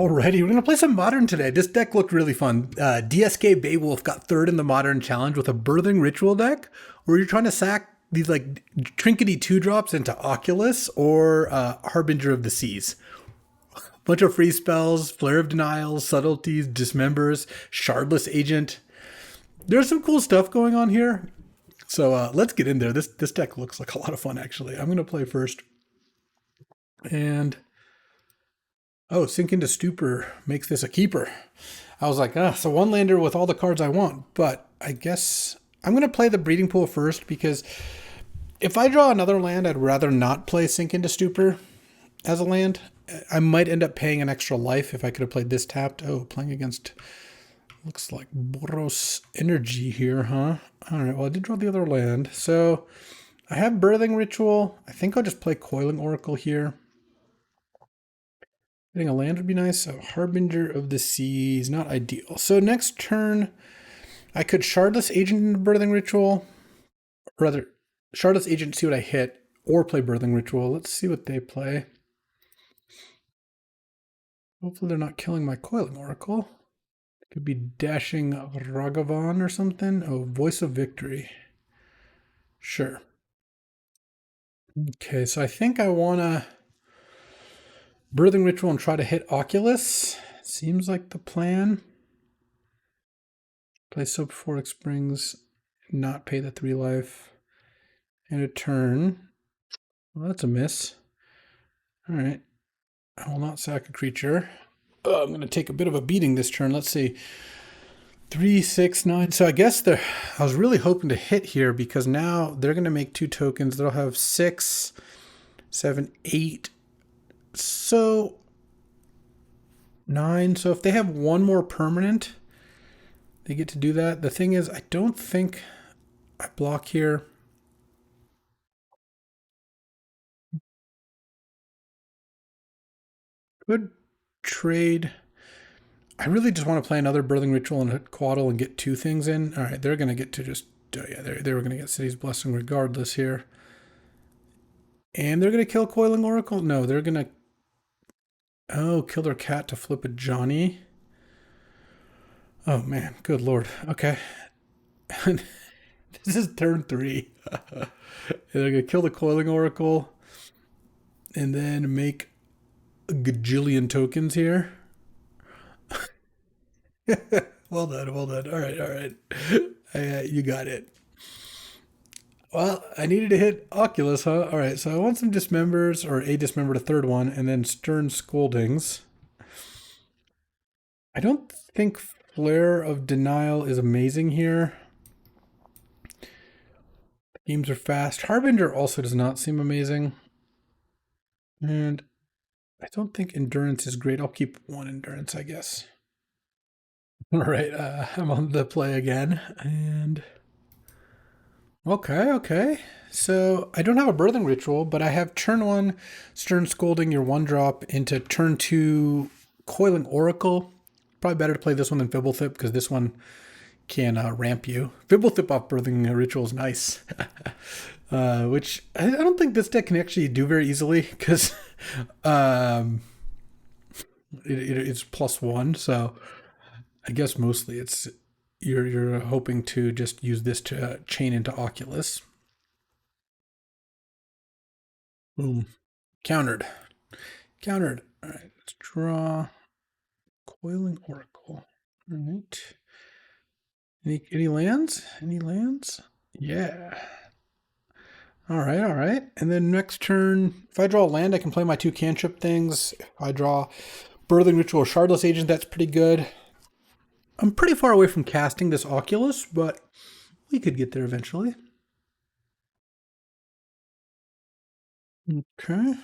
Alrighty, we're going to play some Modern today. This deck looked really fun. DSK Beowulf got third in the Modern Challenge with a Birthing Ritual deck, where you're trying to sack these like trinkety 2-drops into Oculus or Harbinger of the Seas. Bunch of free spells, Flare of Denials, Subtleties, Dismembers, Shardless Agent. There's some cool stuff going on here. So let's get in there. This deck looks like a lot of fun, actually. I'm going to play first. And... oh, Sink into Stupor makes this a keeper. I was like, so one lander with all the cards I want. But I guess I'm going to play the Breeding Pool first, because if I draw another land, I'd rather not play Sink into Stupor as a land. I might end up paying an extra life if I could have played this tapped. Oh, playing against, looks like Boros Energy here, huh? All right, well, I did draw the other land. So I have Birthing Ritual. I think I'll just play Coiling Oracle here. Getting a land would be nice. So Harbinger of the Seas, not ideal. So next turn, I could Shardless Agent into Birthing Ritual. Or rather, Shardless Agent, see what I hit, or play Birthing Ritual. Let's see what they play. Hopefully they're not killing my Coiling Oracle. Could be dashing Ragavan or something. Oh, Voice of Victory. Sure. Okay, so I think I want to Birthing Ritual and try to hit Oculus. Seems like the plan. Play Sulphuric Springs, not pay the 3 life. And a turn. Well, that's a miss. All right. I will not sack a creature. I'm going to take a bit of a beating this turn. Let's see. 3, 6, 9. So I guess I was really hoping to hit here, because now they're going to make 2 tokens. They'll have 6, 7, 8. So 9. So if they have one more permanent, they get to do that. The thing is, I don't think I block here. Could trade. I really just want to play another Birthing Ritual and hit Quaddle and get 2 things in. All right, they're going to get to just, yeah, they were going to get City's Blessing regardless here. And they're going to kill Coiling Oracle? No, they're going to, oh, kill their cat to flip a Johnny. Oh, man, good lord. Okay. This is turn 3. They're going to kill the Coiling Oracle and then make a gajillion tokens here. Well done, well done. All right. You got it. Well, I needed to hit Oculus, huh? All right, so I want some Dismembers, or a Dismember to third one, and then Stern Scoldings. I don't think Flare of Denial is amazing here. Games are fast. Harbinger also does not seem amazing. And I don't think Endurance is great. I'll keep 1 Endurance, I guess. All right, I'm on the play again, and okay. So I don't have a Birthing Ritual, but I have turn 1 Stern Scolding your 1-drop into turn 2 Coiling Oracle. Probably better to play this one than Fibblethip, because this one can ramp you. Fibblethip off Birthing Ritual is nice, which I don't think this deck can actually do very easily, because it's +1, so I guess mostly it's you're hoping to just use this to chain into Oculus. Boom. Countered. All right, let's draw Coiling Oracle. All right. Any lands? Yeah. All right. And then next turn, if I draw a land, I can play my 2 cantrip things. If I draw Birthing Ritual or Shardless Agent, that's pretty good. I'm pretty far away from casting this Oculus, but we could get there eventually. Okay.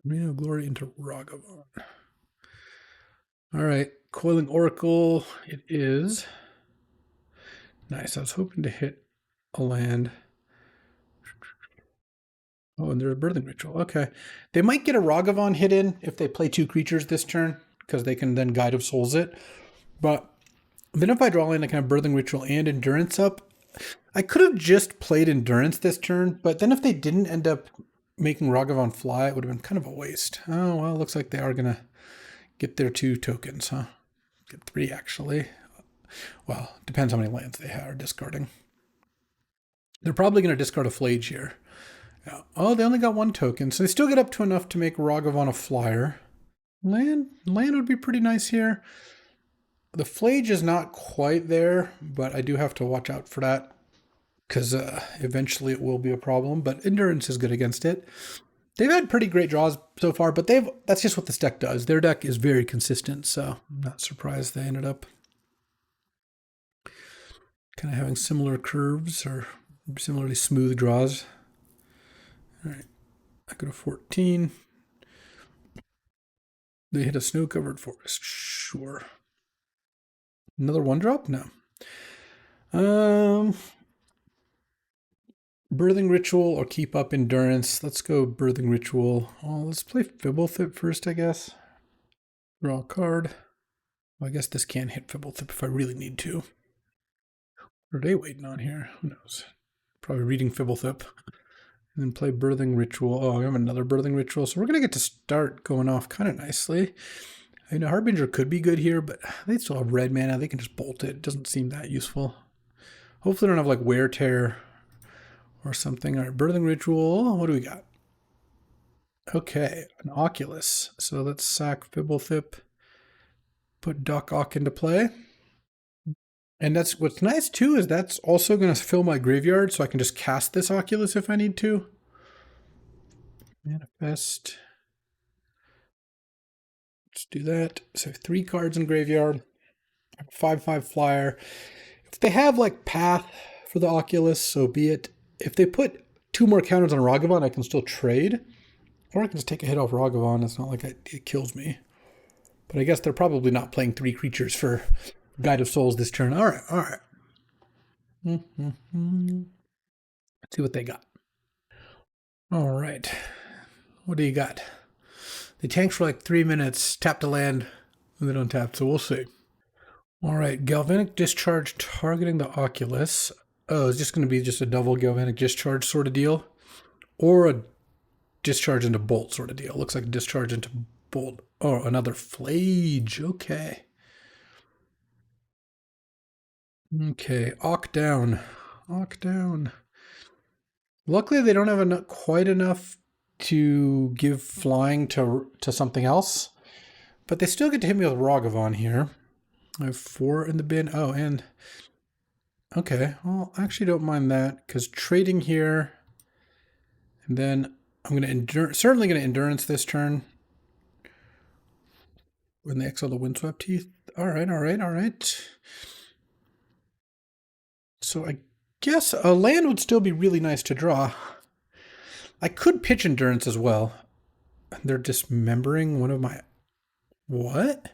Arena of Glory into Ragavan. All right, Coiling Oracle it is. Nice, I was hoping to hit a land. Oh, and there's a Birthing Ritual. Okay. They might get a Ragavan hit in if they play 2 creatures this turn, because they can then Guide of Souls it. But then if I draw land, I can have Birthing Ritual and Endurance up. I could have just played Endurance this turn, but then if they didn't end up making Ragavan fly, it would have been kind of a waste. Oh, well, it looks like they are going to get their 2 tokens, huh? Get 3, actually. Well, depends how many lands they are discarding. They're probably going to discard a Flage here. Yeah. Oh, they only got 1 token, so they still get up to enough to make Ragavan a flyer. Land would be pretty nice here. The Flage is not quite there, but I do have to watch out for that because eventually it will be a problem. But Endurance is good against it. They've had pretty great draws so far, but that's just what this deck does. Their deck is very consistent, so I'm not surprised they ended up kind of having similar curves or similarly smooth draws. All right, I go to 14. They hit a snow-covered forest. Sure. Another 1-drop? No. Birthing Ritual or keep up Endurance. Let's go Birthing Ritual. Oh, let's play Fibblethip first, I guess. Draw a card. Well, I guess this can hit Fibblethip if I really need to. What are they waiting on here? Who knows? Probably reading Fibblethip. And then play Birthing Ritual. Oh, we have another Birthing Ritual. So we're going to get to start going off kind of nicely. I mean, a Harbinger could be good here, but they still have red mana. They can just bolt it. It doesn't seem that useful. Hopefully they don't have like Wear Tear or something. All right, Birthing Ritual. What do we got? Okay, an Oculus. So let's sack Fibblethip. Put Doc Ock into play. And that's what's nice too, is that's also going to fill my graveyard, so I can just cast this Oculus if I need to. Manifest. Let's do that. So 3 cards in graveyard. 5/5 flyer. If they have like Path for the Oculus, so be it. If they put 2 more counters on Ragavan, I can still trade. Or I can just take a hit off Ragavan. It's not like it kills me. But I guess they're probably not playing 3 creatures for Guide of Souls this turn. All right, all right. Let's see what they got. All right. What do you got? They tanked for like 3 minutes, tapped a land, and then untapped, so we'll see. All right, Galvanic Discharge targeting the Oculus. Oh, it's just going to be just a double Galvanic Discharge sort of deal. Or a Discharge into Bolt sort of deal. Looks like a Discharge into Bolt. Oh, another Flage. Okay. Okay, Ock down. Ock down. Luckily, they don't have quite enough to give flying to something else. But they still get to hit me with Ragavan here. I have 4 in the bin. Oh, and... Okay, well, I actually don't mind that, because trading here... And then I'm going to certainly going to Endurance this turn. When they exile the Windswept Teeth. All right, all right, all right. So I guess a land would still be really nice to draw. I could pitch Endurance as well. They're dismembering one of my... What?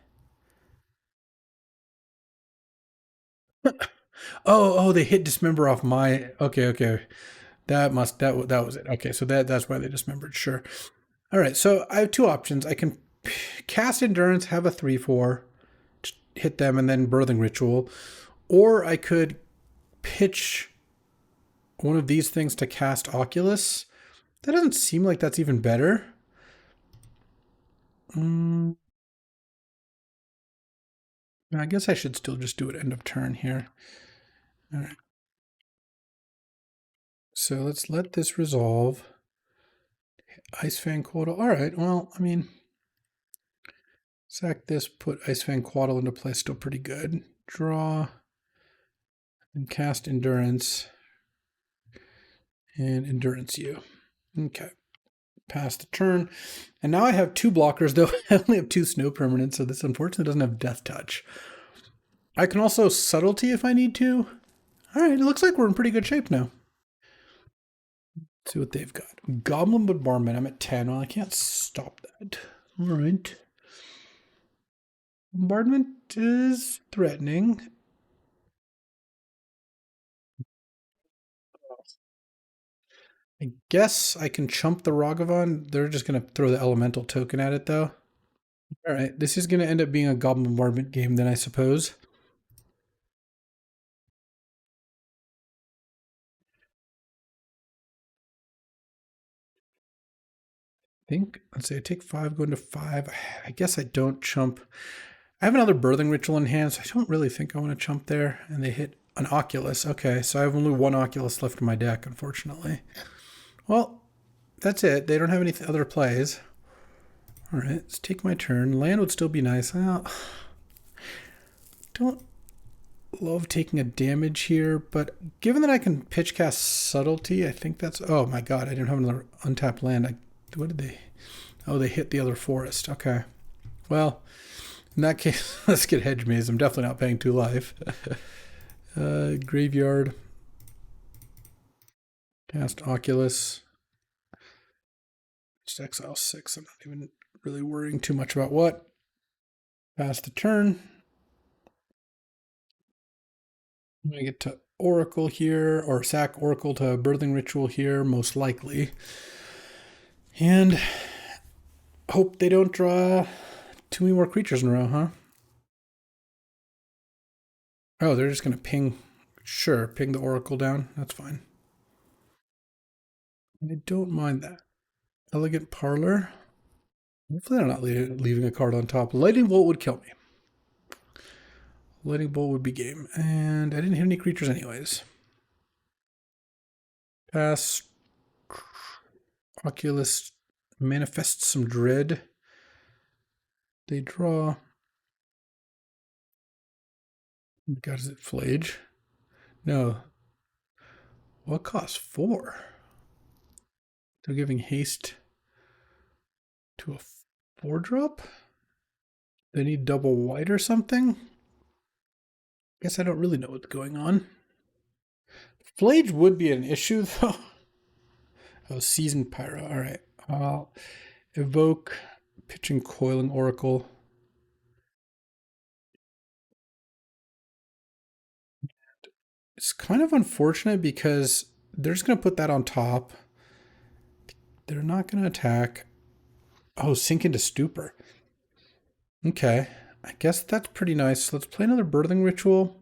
Oh, they hit Dismember off my... Okay. That was it. Okay, so that's why they dismembered, sure. All right, so I have 2 options. I can cast Endurance, have a 3/4, hit them, and then Birthing Ritual. Or I could pitch one of these things to cast Oculus. That doesn't seem like that's even better. I guess I should still just do it end of turn here. All right. So let's let this resolve. Ice Fang Quaddle. All right, well, I mean, sack this, put Ice Fang Quaddle into play, still pretty good. Draw and cast Endurance and Endurance you. Okay, pass the turn. And now I have 2 blockers, though I only have 2 snow permanents, so this unfortunately doesn't have Death Touch. I can also Subtlety if I need to. All right, it looks like we're in pretty good shape now. Let's see what they've got. Goblin Bombardment, I'm at 10. Well, I can't stop that. All right. Bombardment is threatening. I guess I can chump the Ragavan. They're just going to throw the elemental token at it, though. All right, this is going to end up being a Goblin Bombardment game, then, I suppose. think, let's say I take 5, go into 5. I guess I don't chump. I have another birthing ritual in hand, so I don't really think I want to chump there. And they hit an Oculus. Okay, so I have only one Oculus left in my deck, unfortunately. Well, that's it. They don't have any other plays. All right, let's take my turn. Land would still be nice. Well, don't love taking a damage here, but given that I can pitch cast Subtlety, I think that's... Oh my god, I didn't have another untapped land. What did they... Oh, they hit the other forest. Okay. Well, in that case, let's get Hedge Maze. I'm definitely not paying 2 life. Graveyard. Cast Oculus. Just exile 6. I'm not even really worrying too much about what. Pass the turn. I'm going to get to Oracle here, or sack Oracle to Birthing Ritual here, most likely. And hope they don't draw too many more creatures in a row, huh? Oh, they're just going to ping. Sure, ping the Oracle down. That's fine. I don't mind that. Elegant Parlor. Hopefully they're not leaving a card on top. Lightning Bolt would kill me. Lightning Bolt would be game. And I didn't hit any creatures anyways. Pass. Oculus manifests some dread. They draw. Oh my god, is it Flage? No. What costs 4? They're giving haste to a 4-drop? They need double white or something? Guess I don't really know what's going on. Flage would be an issue, though. Oh, Seasoned Pyro. All right. I'll evoke Pitching Coiling Oracle. It's kind of unfortunate because they're just going to put that on top. They're not going to attack. Oh, Sink into Stupor. Okay. I guess that's pretty nice. Let's play another Birthing Ritual.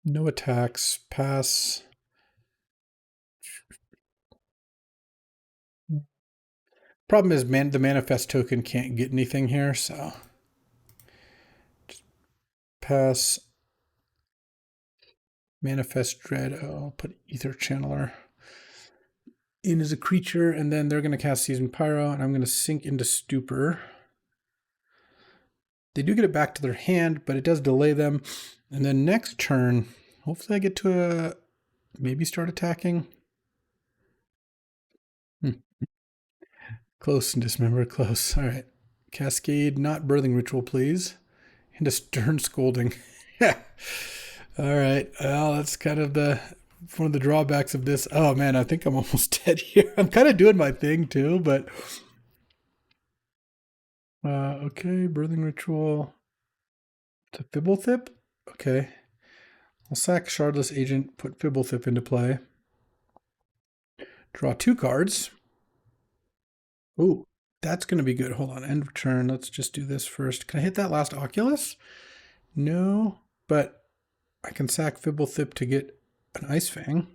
No attacks. Pass. Problem is, the Manifest token can't get anything here, so... Just pass. Manifest Dread. Oh, I'll put Ether Channeler in as a creature, and then they're going to cast Seasoned Pyro, and I'm going to Sink into Stupor. They do get it back to their hand, but it does delay them. And then next turn, hopefully I get to maybe start attacking. Close and Dismember, close. All right. Cascade, not Birthing Ritual, please. And a Stern Scolding. Yeah. All right. Well, that's kind of one of the drawbacks of this. Oh man, I think I'm almost dead here. I'm kind of doing my thing too, but okay, Birthing Ritual to Fibblethip. Okay. I'll sack Shardless Agent, put Fibblethip into play. Draw 2 cards. Ooh, that's going to be good. Hold on, end of turn. Let's just do this first. Can I hit that last Oculus? No, but I can sack Fibblethip to get an Ice Fang.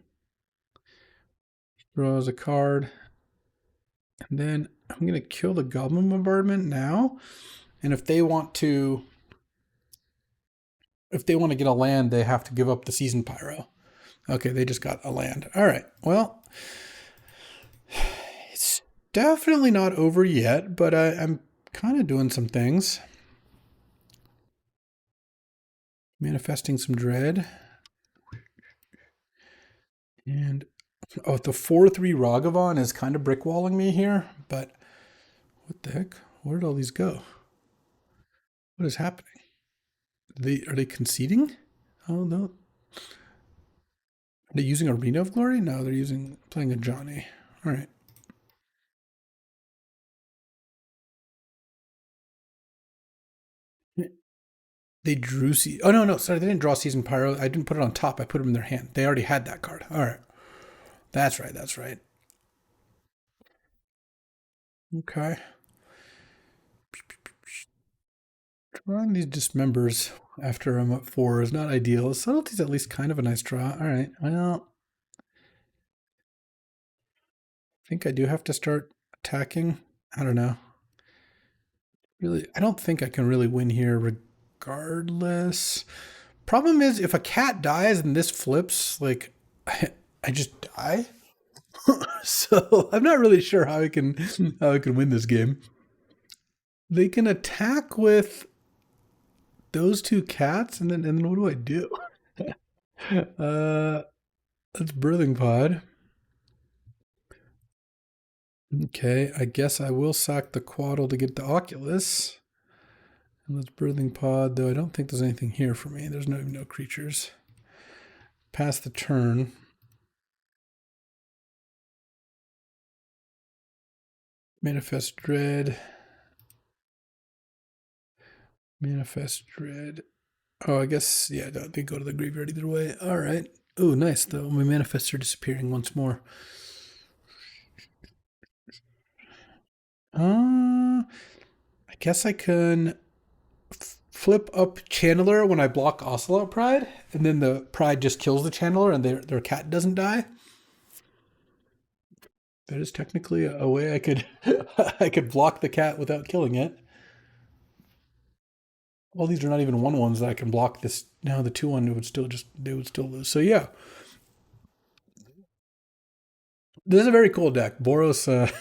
Draws a card. And then I'm going to kill the Goblin Bombardment now. And if they want to get a land, they have to give up the Seasoned Pyro. Okay, they just got a land. All right, well, it's definitely not over yet, but I'm kind of doing some things. Manifesting some dread. And oh, the 4/3 Ragavan is kind of brickwalling me here, but what the heck? Where did all these go? What is happening? Are they conceding? Oh no. Are they using Arena of Glory? No, they're playing a Johnny. All right. They drew oh no, sorry, they didn't draw Seasoned Pyro. I didn't put it on top. I put it in their hand. They already had that card. All right. That's right. Okay. Drawing these Dismembers after I'm up 4 is not ideal. Subtlety's at least kind of a nice draw. All right. Well, think I do have to start attacking. I don't know. Really, I don't think I can really win here regardless. Problem is, if a cat dies and this flips, like, I just die. So I'm not really sure how I can win this game. They can attack with those two cats, and then what do I do? Uh, that's birthing pod. Okay, I guess I will sack the Quaddle to get the Oculus. And let's birthing pod, though I don't think there's anything here for me. There's no creatures. Pass the turn. Manifest Dread. Manifest Dread. Oh, I guess, yeah, they go to the graveyard either way. All right. Oh, nice, though. My manifests are disappearing once more. I guess I can flip up Channeler when I block Ocelot Pride, and then the Pride just kills the Channeler and their cat doesn't die. That is technically a way I could I could block the cat without killing it. All these are not even 1/1s that I can block this. Now the 2/1 they would still lose. So yeah. This is a very cool deck. Boros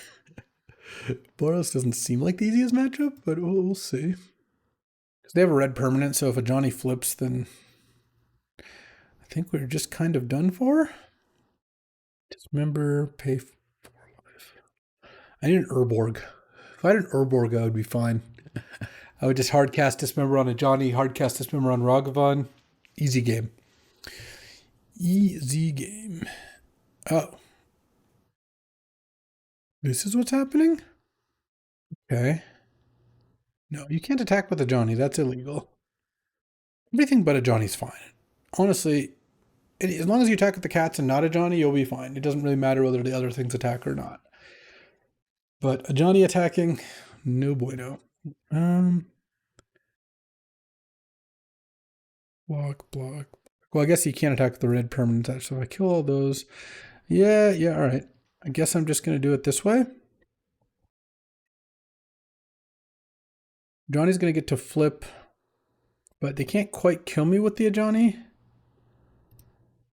Boros doesn't seem like the easiest matchup, but we'll see. Because they have a red permanent, so if a Johnny flips, then I think we're just kind of done for. Dismember, pay 4 life. I need an Urborg. If I had an Urborg, I would be fine. I would just hardcast Dismember on a Johnny, hardcast Dismember on Ragavan. Easy game. Easy game. Oh. This is what's happening? Okay. No, you can't attack with a Johnny. That's illegal. Everything but a Johnny's fine. Honestly, as long as you attack with the cats and not a Johnny, you'll be fine. It doesn't really matter whether the other things attack or not. But a Johnny attacking, no bueno. Block. Well, I guess you can't attack with the red permanent, so if I kill all those. Yeah, all right. I guess I'm just going to do it this way. Johnny's going to get to flip, but they can't quite kill me with the Johnny.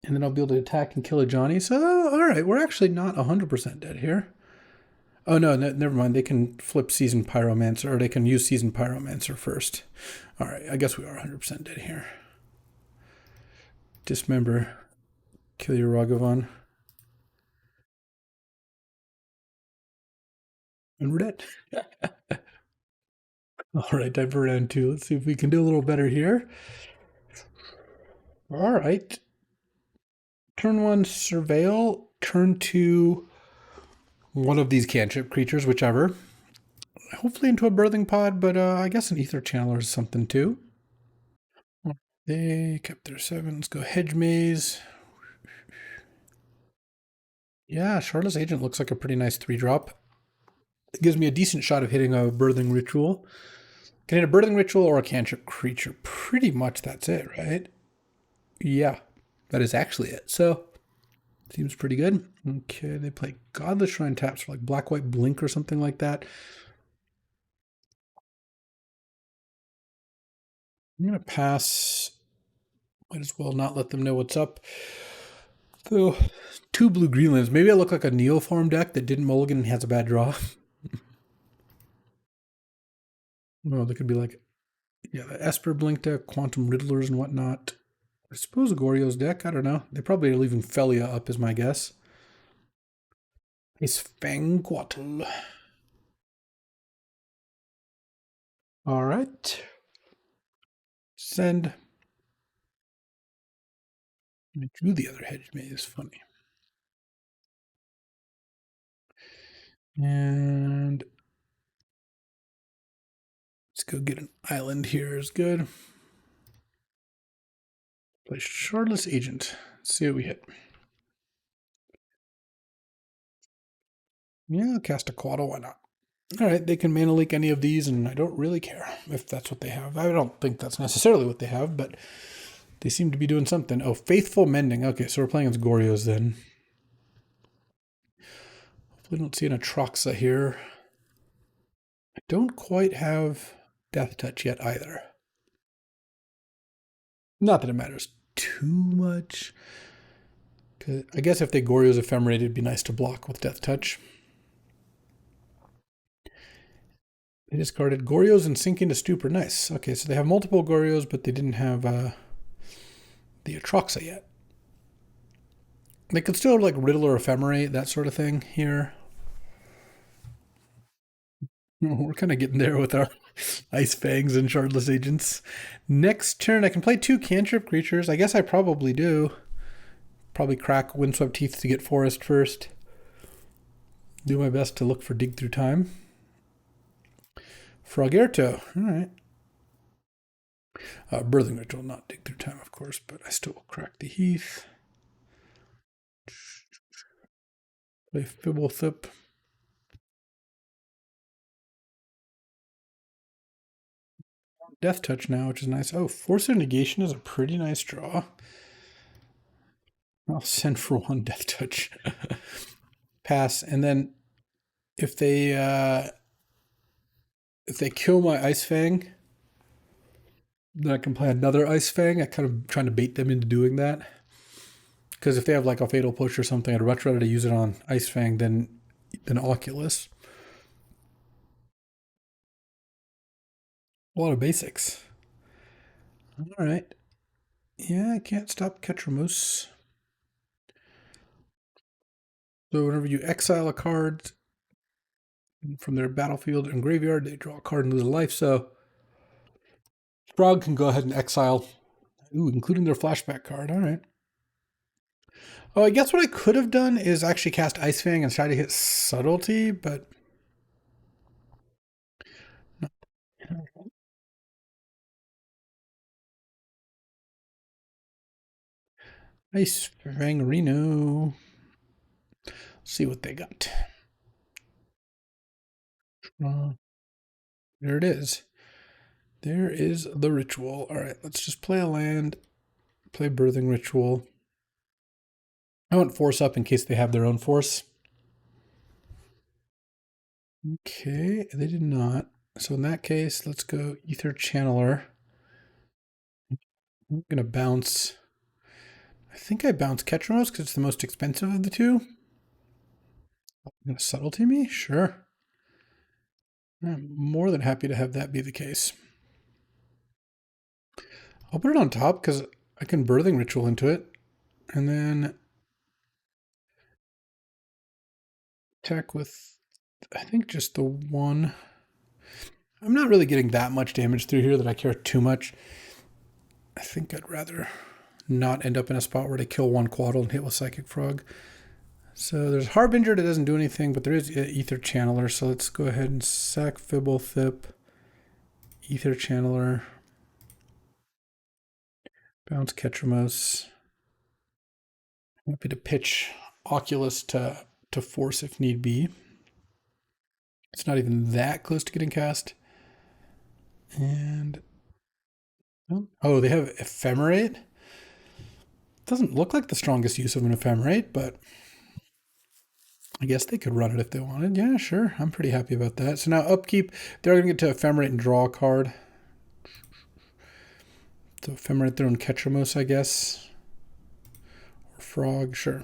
And then I'll be able to attack and kill a Johnny. So, all right, we're actually not 100% dead here. Oh, no, never mind. They can flip Seasoned Pyromancer, or they can use Seasoned Pyromancer first. All right, I guess we are 100% dead here. Dismember. Kill your Ragavan. And we're dead. All right, time for round 2. Let's see if we can do a little better here. All right. Turn 1, Surveil. Turn 2, one of these cantrip creatures, whichever. Hopefully into a birthing pod, but I guess an ether channeler is something too. They kept their 7. Let's go Hedge Maze. Yeah, Charlotte's Agent looks like a pretty nice 3-drop. It gives me a decent shot of hitting a birthing ritual. Can hit a birthing ritual or a cantrip creature. Pretty much that's it, right? Yeah, that is actually it. So, seems pretty good. Okay, they play Godless Shrine taps for like black-white blink or something like that. I'm going to pass. Might as well not let them know what's up. So, 2 blue greenlands. Maybe I look like a Neoform deck that didn't mulligan and has a bad draw. Oh, they could be like, yeah, the Esper Blink deck, Quantum Riddlers and whatnot. I suppose Goryo's deck, I don't know. They probably are leaving Felia up is my guess. Ace Fangquattle. All right. Send. I drew the other Hedge Maze. Funny. And let's go get an island here is good. Play Shardless Agent. Let's see what we hit. Yeah, I'll cast a Quaddle, why not? All right, they can mana leak any of these, and I don't really care if that's what they have. I don't think that's necessarily what they have, but they seem to be doing something. Oh, Faithful Mending. Okay, so we're playing against Goryo's then. We don't see an Atroxa here. I don't quite have Death Touch yet either. Not that it matters too much. I guess if they Goryo's Ephemerate, it'd be nice to block with Death Touch. They discarded Goryo's and Sinking to Stupor. Nice. Okay, so they have multiple Goryos, but they didn't have the Atroxa yet. They could still like Riddle or Ephemerate, that sort of thing here. We're kind of getting there with our Ice Fangs and Shardless Agents. Next turn, I can play 2 cantrip creatures. I guess I probably do. Probably crack Windswept Teeth to get Forest first. Do my best to look for Dig Through Time. Frogerto. All right. Birthing Ritual, not Dig Through Time, of course, but I still will crack the Heath. Play Fibblethip. Death Touch now, which is nice. Oh, Force of Negation is a pretty nice draw. I'll send for 1 Death Touch. Pass. And then if they kill my Ice Fang, then I can play another Ice Fang. I kind of trying to bait them into doing that. Because if they have like a Fatal Push or something, I'd much rather to use it on Ice Fang than Oculus. A lot of basics. All right. Yeah, I can't stop Ketramose. So whenever you exile a card from their battlefield and graveyard, they draw a card and lose a life. So Frog can go ahead and exile, including their flashback card. All right. Oh, I guess what I could have done is actually cast Ice Fang and try to hit Subtlety, but Ice Fang Reno. See what they got. There it is. There is the ritual. All right, let's just play a land, play Birthing Ritual. I want Force up in case they have their own Force. Okay, they did not. So in that case, let's go Ether Channeler. I'm going to bounce. I think I bounce Ketramose because it's the most expensive of the two. I'm going to Subtlety me? Sure. I'm more than happy to have that be the case. I'll put it on top because I can Birthing Ritual into it. And then attack with, I think, just the 1. I'm not really getting that much damage through here that I care too much. I think I'd rather not end up in a spot where they kill 1 Quaddle and hit with Psychic Frog. So there's Harbinger that doesn't do anything, but there is Ether Channeler. So let's go ahead and sack Fibblethip, Ether Channeler, bounce Ketramose. I'm happy to pitch Oculus to Force if need be. It's not even that close to getting cast. And oh, they have Ephemerate. Doesn't look like the strongest use of an Ephemerate, but I guess they could run it if they wanted. Yeah, sure. I'm pretty happy about that. So now upkeep, they're going to get to Ephemerate and draw a card. So Ephemerate their own Ketramose, I guess. Or Frog, sure.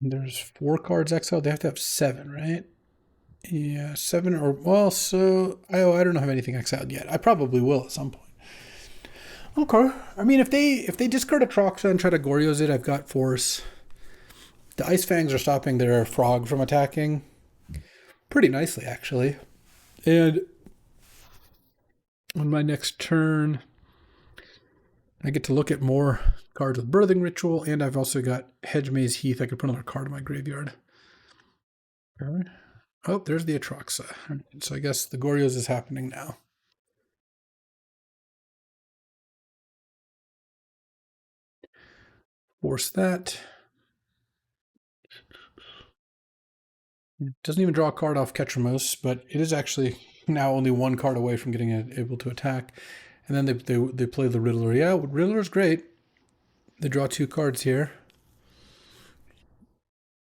There's 4 cards exiled. They have to have 7, right? Yeah, 7 or, well, so, I don't have anything exiled yet. I probably will at some point. Okay. I mean, if they discard a Troxa and try to Goryo's it, I've got Force. The Ice Fangs are stopping their Frog from attacking pretty nicely, actually. And on my next turn, I get to look at more cards with Birthing Ritual, and I've also got Hedge Maze Heath. I could put another card in my graveyard. Oh, there's the Atroxa. So I guess the Goryo's is happening now. Force that. It doesn't even draw a card off Ketramose, but it is actually now only 1 card away from getting it able to attack. And then they play the Riddler. Yeah, Riddler's great. They draw 2 cards here.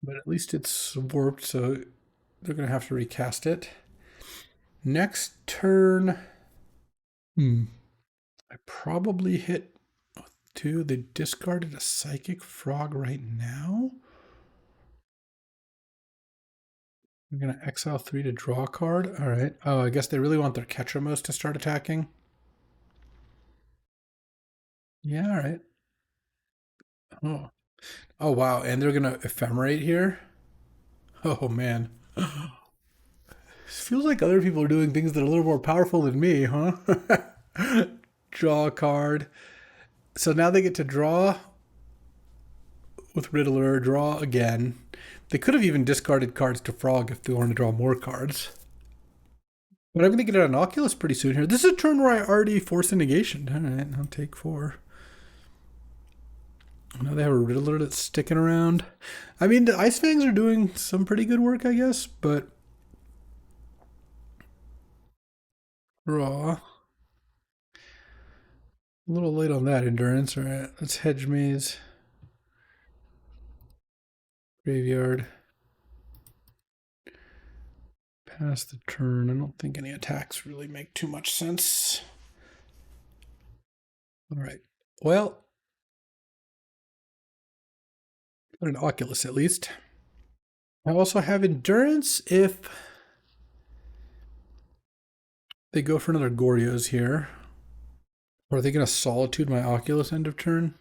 But at least it's warped, so they're going to have to recast it. Next turn, I probably hit 2. They discarded a Psychic Frog right now. I'm going to exile 3 to draw a card. All right. Oh, I guess they really want their Ketramos to start attacking. Yeah, all right. Oh. Oh, wow. And they're going to Ephemerate here? Oh, man. Feels like other people are doing things that are a little more powerful than me, huh? Draw a card. So now they get to draw with Riddler, draw again. They could have even discarded cards to Frog if they wanted to draw more cards. But I'm going to get an Oculus pretty soon here. This is a turn where I already forced a negation. All right, I'll take 4. Now they have a Riddler that's sticking around. I mean, the Ice Fangs are doing some pretty good work, I guess, but draw. A little late on that endurance. All right, let's Hedge Maze. Graveyard. Pass the turn. I don't think any attacks really make too much sense. All right. Well, got an Oculus at least. I also have endurance if they go for another Goryos here. Or are they going to Solitude my Oculus end of turn?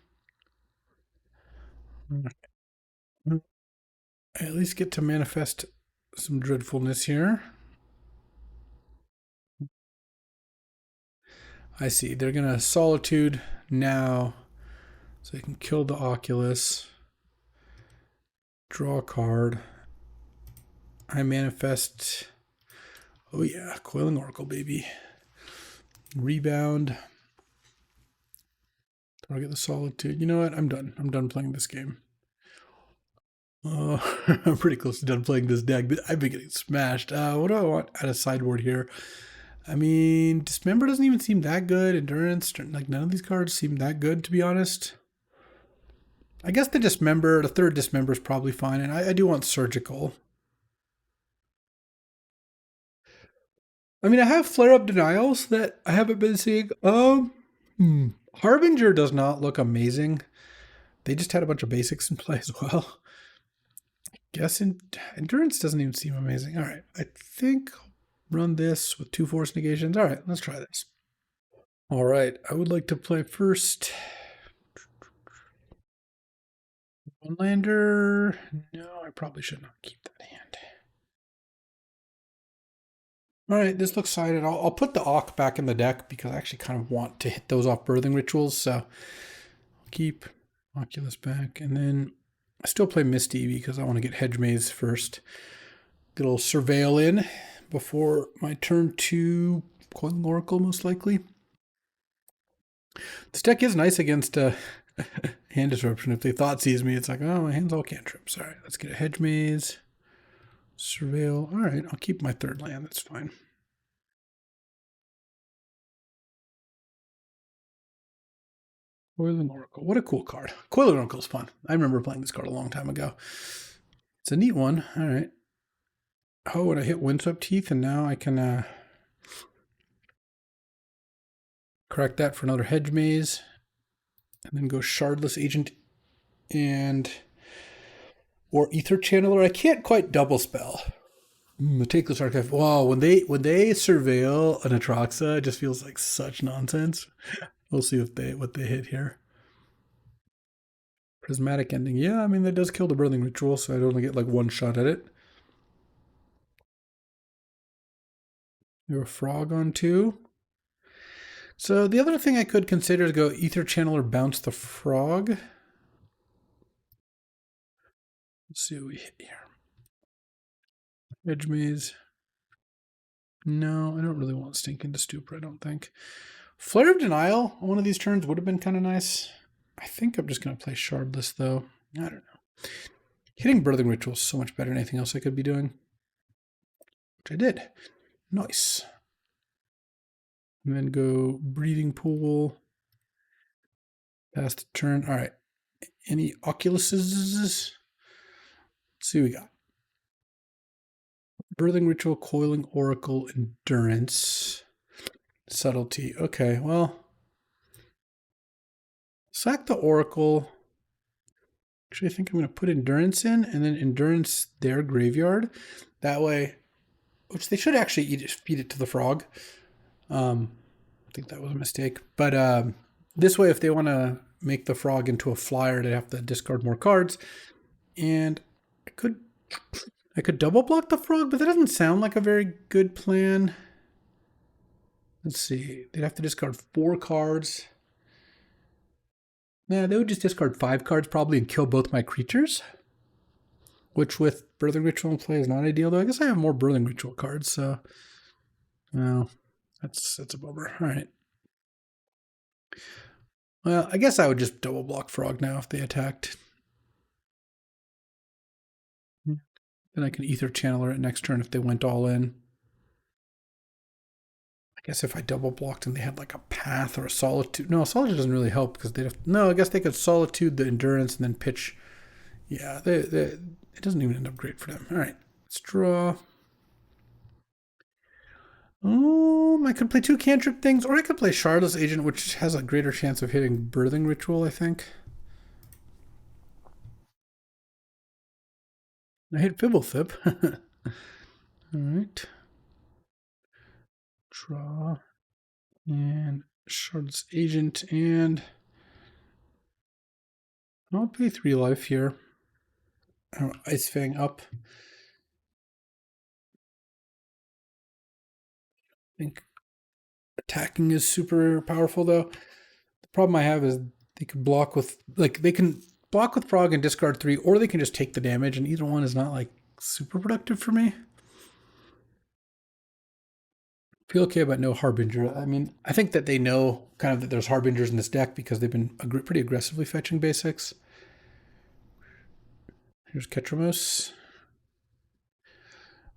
I at least get to manifest some dreadfulness here. I see. They're going to Solitude now so they can kill the Oculus. Draw a card. I manifest. Oh, yeah. Coiling Oracle, baby. Rebound. Target the Solitude. You know what? I'm done. I'm done playing this game. I'm pretty close to done playing this deck, but I've been getting smashed. What do I want out of sideboard here? I mean, Dismember doesn't even seem that good. Endurance, like none of these cards seem that good, to be honest. I guess the Dismember, the third Dismember is probably fine, and I do want Surgical. I mean, I have flare-up denials that I haven't been seeing. Harbinger does not look amazing. They just had a bunch of basics in play as well. Guess endurance doesn't even seem amazing. All right, I think run this with 2 force negations. All right, let's try this. All right, I would like to play first. One lander. No, I probably should not keep that hand. All right, this looks sided. I'll put the Auk back in the deck because I actually kind of want to hit those off Birthing Rituals. So I'll keep Oculus back. And then I still play Misty because I want to get Hedge Maze first. Get a little Surveil in before my turn 2 Coiling Oracle, most likely. This deck is nice against hand disruption. If they thought sees me, it's like, oh, my hand's all cantrips. All right, let's get a Hedge Maze. Surveil. All right, I'll keep my 3rd land. That's fine. Coiling Oracle. What a cool card. Coiling Oracle is fun. I remember playing this card a long time ago. It's a neat one. All right. Oh, and I hit Windswept Teeth, and now I can correct that for another Hedge Maze. And then go Shardless Agent and or Ether Channeler. I can't quite double spell. The Takeless Archive. Wow, when they surveil an Atraxa, it just feels like such nonsense. We'll see what they hit here. Prismatic Ending. Yeah, I mean that does kill the Birthing Ritual, so I'd only get like 1 shot at it. You're a Frog on 2. So the other thing I could consider is go Ether Channeler, bounce the Frog. Let's see what we hit here. Edge Maze. No, I don't really want Stinking to Stupor, I don't think. Flare of Denial on one of these turns would have been kind of nice. I think I'm just going to play Shardless, though. I don't know. Hitting Birthing Ritual is so much better than anything else I could be doing. Which I did. Nice. And then go Breathing Pool. Pass the turn. All right. Any Oculuses? Let's Let's see what we got. Birthing Ritual, Coiling Oracle, Endurance, Subtlety. Okay, well, sack the Oracle. Actually, I think I'm going to put Endurance in and then Endurance their graveyard. That way, which they should actually feed it to the frog. I think that was a mistake. But this way, if they want to make the frog into a flyer, they have to discard more cards. And I could double block the frog, but that doesn't sound like a very good plan. Let's see. They'd have to discard 4 cards. Nah, they would just discard 5 cards probably and kill both my creatures. Which with Birthing Ritual in play is not ideal, though. I guess I have more Birthing Ritual cards, so no, that's a bummer. All right. Well, I guess I would just double block frog now if they attacked. Then I can Ether Channeler it next turn if they went all in. I guess if I double blocked and they had like a Path or a Solitude. No, Solitude doesn't really help because they'd have. No, I guess they could Solitude the Endurance and then pitch. Yeah, it doesn't even end up great for them. All right, let's draw. I could play 2 cantrip things, or I could play Shardless Agent, which has a greater chance of hitting Birthing Ritual, I think. I hit Fibblethip. All right. Draw. And Shardless Agent, and I'll pay 3 life here. Ice Fang up. I think attacking is super powerful, though. The problem I have is they can block with, like, they can block with Frog and discard 3, or they can just take the damage, and either one is not, like, super productive for me. Feel okay about no Harbinger. I mean, I think that they know kind of that there's Harbingers in this deck because they've been pretty aggressively fetching basics. Here's Ketramos.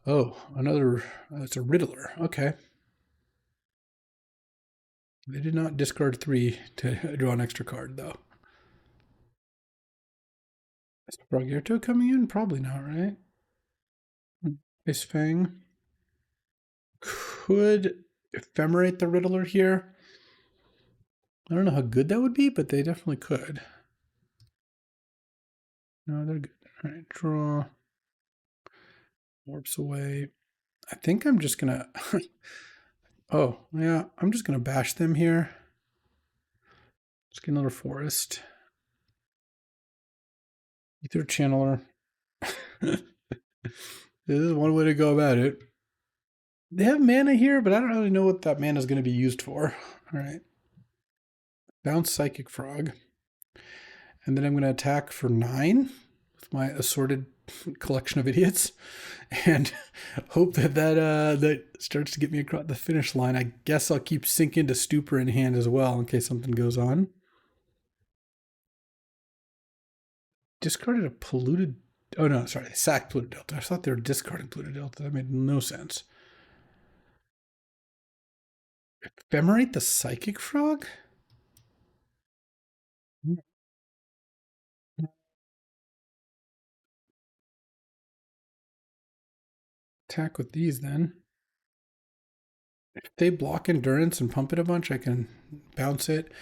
Oh, another, it's a Riddler. Okay. They did not discard 3 to draw an extra card, though. Is Bragerto coming in? Probably not, right? Ice Fang. Could Ephemerate the Riddler here. I don't know how good that would be, but they definitely could. No, they're good. All right, draw. Warps away. I think I'm just going to... Oh, yeah, I'm just going to bash them here. Let's get another Forest. Ether Channeler. This is one way to go about it. They have mana here, but I don't really know what that mana is going to be used for. All right. Bounce Psychic Frog. And then I'm going to attack for 9 with my assorted collection of idiots and hope that that starts to get me across the finish line. I guess I'll keep Sink into Stupor in hand as well in case something goes on. Discarded a Polluted... Oh, no, sorry. They sacked Polluted Delta. I thought they were discarding Polluted Delta. That made no sense. Ephemerate the Psychic Frog? Attack with these then. If they block Endurance and pump it a bunch, I can bounce it.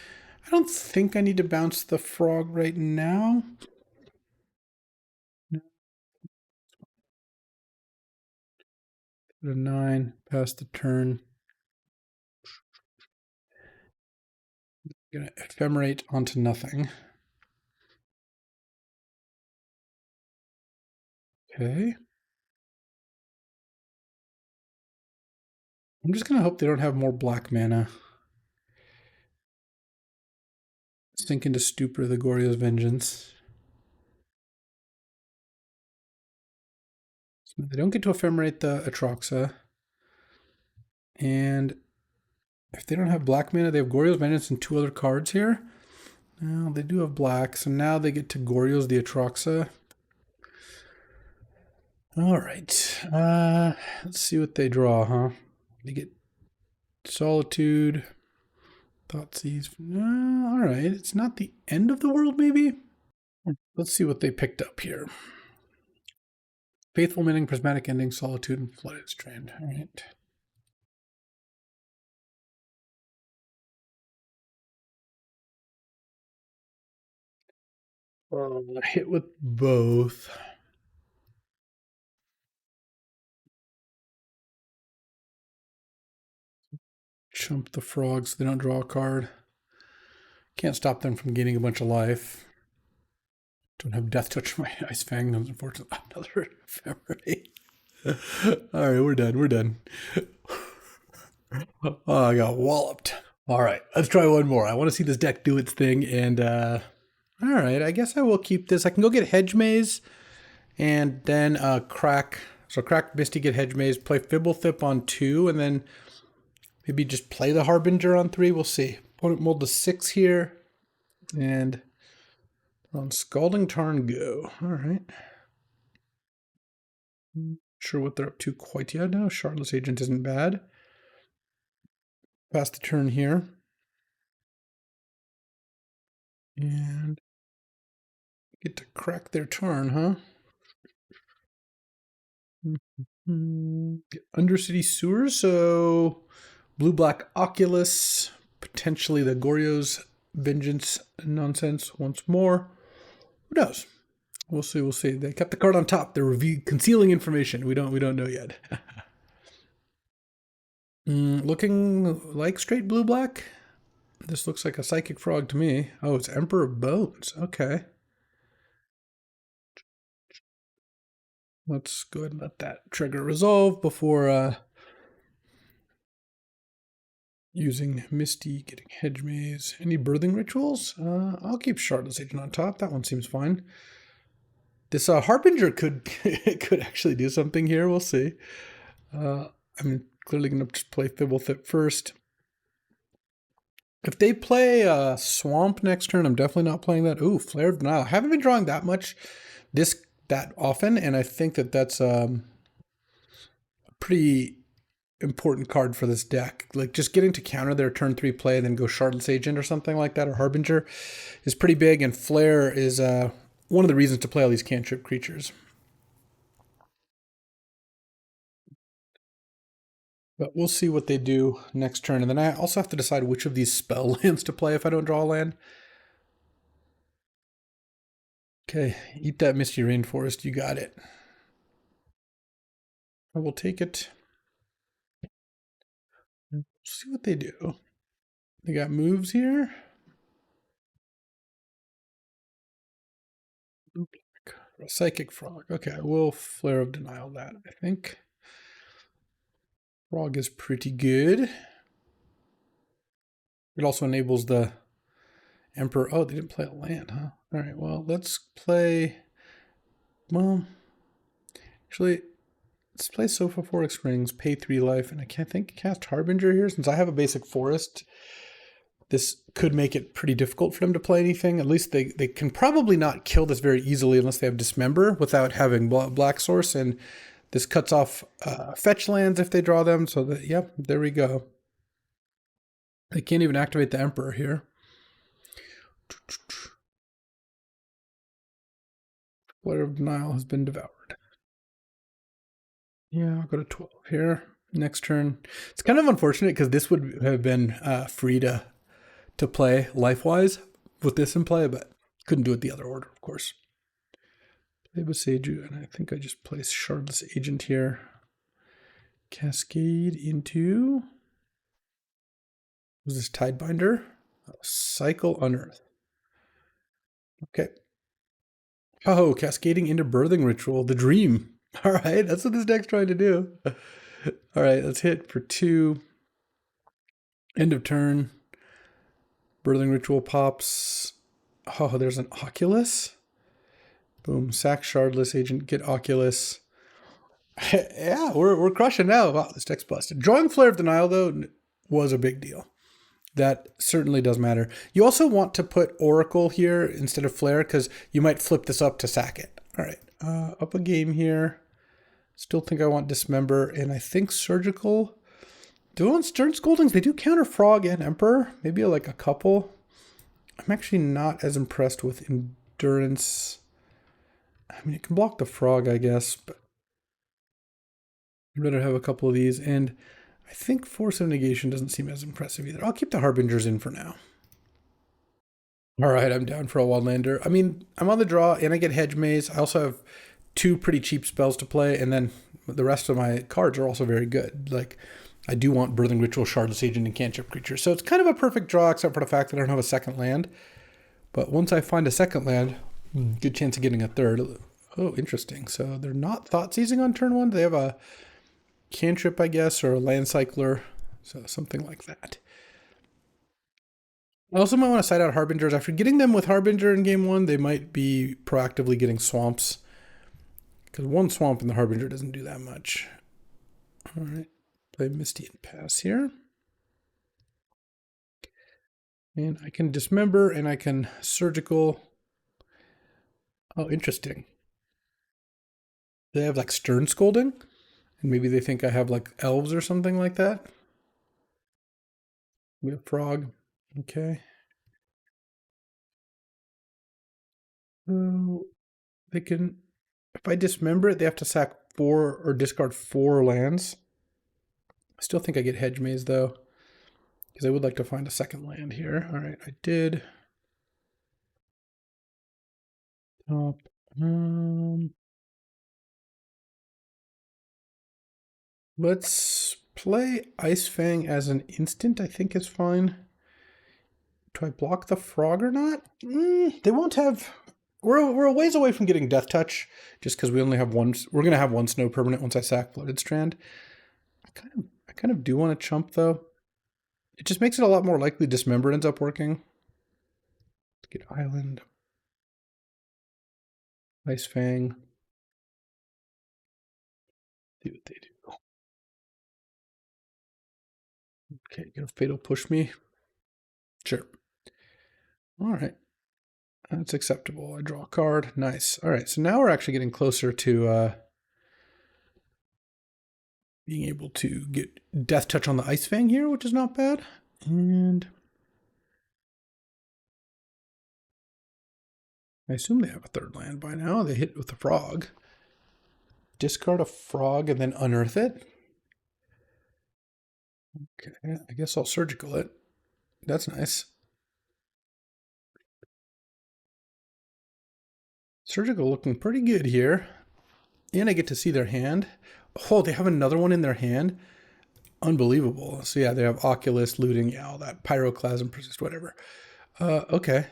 I don't think I need to bounce the frog right now. Put a 9, pass the turn. I'm going to Ephemerate onto nothing. Okay. I'm just going to hope they don't have more black mana. Sink into Stupor, the Goryo's Vengeance. So they don't get to Ephemerate the Atroxa. And if they don't have black mana, they have Goryo's Vengeance and 2 other cards here. Well, they do have black, so now they get to Goryo's the Atroxa. All right. Let's see what they draw, huh? They get Solitude, Thoughtseize. All right. It's not the end of the world, maybe? Let's see what they picked up here. Faithful Meaning, Prismatic Ending, Solitude, and Flooded Strand. All right. Hit with both. Chump the frogs so they don't draw a card. Can't stop them from gaining a bunch of life. Don't have Death Touch my Ice Fang. Unfortunately, another ephemerate. All right, we're done. We're done. Oh, I got walloped. All right, let's try one more. I want to see this deck do its thing. And all right, I guess I will keep this. I can go get Hedge Maze and then crack. So crack Misty, get Hedge Maze, play Fibblethip on 2, and then maybe just play the Harbinger on 3. We'll see. Opponent mold to 6 here. And on Scalding Tarn, go. All right. Not sure what they're up to quite yet. No, Shardless Agent isn't bad. Pass the turn here. And get to crack their turn, huh? Get Undercity Sewers, so blue-black Oculus, potentially the Goryo's Vengeance nonsense once more. Who knows? We'll see. We'll see. They kept the card on top. They're concealing information. We don't know yet. Looking like straight blue-black. This looks like a Psychic Frog to me. Oh, it's Emperor of Bones. Okay. Let's go ahead and let that trigger resolve before using Misty, getting Hedge Maze. Any birthing rituals? I'll keep Shardless Agent on top. That one seems fine. This Harbinger could could actually do something here. We'll see. I'm clearly going to just play Fibblethip first. If they play Swamp next turn, I'm definitely not playing that. Ooh, Flare of Denial. I haven't been drawing that much that often, and I think that that's a pretty important card for this deck. Like just getting to counter their turn 3 play and then go Shardless Agent or something like that, or Harbinger, is pretty big, and Flare is one of the reasons to play all these cantrip creatures. But we'll see what they do next turn. And then I also have to decide which of these spell lands to play if I don't draw a land. Okay, eat that Misty Rainforest. You got it. I will take it. We'll see what they do. They got moves here. A Psychic Frog. Okay, we'll Flare of Denial that, I think. Frog is pretty good. It also enables the Emperor. Oh, they didn't play a land, huh? All right, well, let's play. Well, actually, let's play Sophophoric Springs, pay 3 life, and I can't think cast Harbinger here. Since I have a basic forest, this could make it pretty difficult for them to play anything. At least they can probably not kill this very easily unless they have Dismember without having Black Source, and this cuts off fetch lands if they draw them. So that, yep, there we go. They can't even activate the Emperor here. Flare of Denial has been devoured. Yeah, I'll go to 12 here. Next turn. It's kind of unfortunate because this would have been free to play life-wise with this in play, but couldn't do it the other order, of course. Play Boseiju, and I think I just place Shardless Agent here. Cascade into... Was this Tidebinder? Cycle Unearth. Okay. Oh, cascading into Birthing Ritual, the dream. All right, that's what this deck's trying to do. All right, let's hit for 2. End of turn. Birthing Ritual pops. Oh, there's an Oculus. Boom, sack Shardless Agent, get Oculus. Yeah, we're crushing now. Wow, this deck's busted. Drawing Flare of Denial, though, was a big deal. That certainly does matter. You also want to put Oracle here instead of Flare because you might flip this up to sack it. All right, up a game here. Still think I want Dismember, and I think Surgical. Do on Stern Scoldings, they do counter Frog and Emperor. Maybe like a couple. I'm actually not as impressed with Endurance. I mean, it can block the Frog, I guess, but I'd rather have a couple of these, and I think Force of Negation doesn't seem as impressive either. I'll keep the Harbingers in for now. All right, I'm down for a Wildlander. I mean, I'm on the draw, and I get Hedge Maze. I also have two pretty cheap spells to play, and then the rest of my cards are also very good. Like, I do want Birthing Ritual, Shardless Agent, and Cantrip Creature. So it's kind of a perfect draw, except for the fact that I don't have a second land. But once I find a second land, good chance of getting a third. Oh, interesting. So they're not Thought Seizing on turn one. They have a Cantrip, I guess, or a Land Cycler. So something like that. I also might want to side out Harbingers. After getting them with Harbinger in game one, they might be proactively getting swamps. Because one swamp in the Harbinger doesn't do that much. All right. Play Misty and pass here. And I can Dismember and I can Surgical. Oh, interesting. They have like Stern Scolding? And maybe they think I have like elves or something like that. We have Frog. Okay. So they can, if I Dismember it, they have to sack 4 or discard 4 lands. I still think I get Hedge Maze though, because I would like to find a second land here. All right, I did. Top. Let's play Ice Fang as an instant. I think is fine. Do I block the Frog or not? They won't have. We're a ways away from getting Death Touch, just because we only have one. We're gonna have one Snow permanent once I sack Floated Strand. I kind of do want to chump though. It just makes it a lot more likely Dismember ends up working. Let's get Island. Ice Fang. See what they do. Okay, get a Fatal Push Me. Sure. All right. That's acceptable. I draw a card. Nice. All right, so now we're actually getting closer to being able to get Death Touch on the Ice Fang here, which is not bad. And I assume they have a third land by now. They hit with the Frog. Discard a Frog and then unearth it. Okay, I guess I'll Surgical it. That's nice. Surgical looking pretty good here. And I get to see their hand. Oh, they have another one in their hand. Unbelievable. So yeah, they have Oculus, Looting, yeah, all that. Pyroclasm, Persist, whatever. Okay.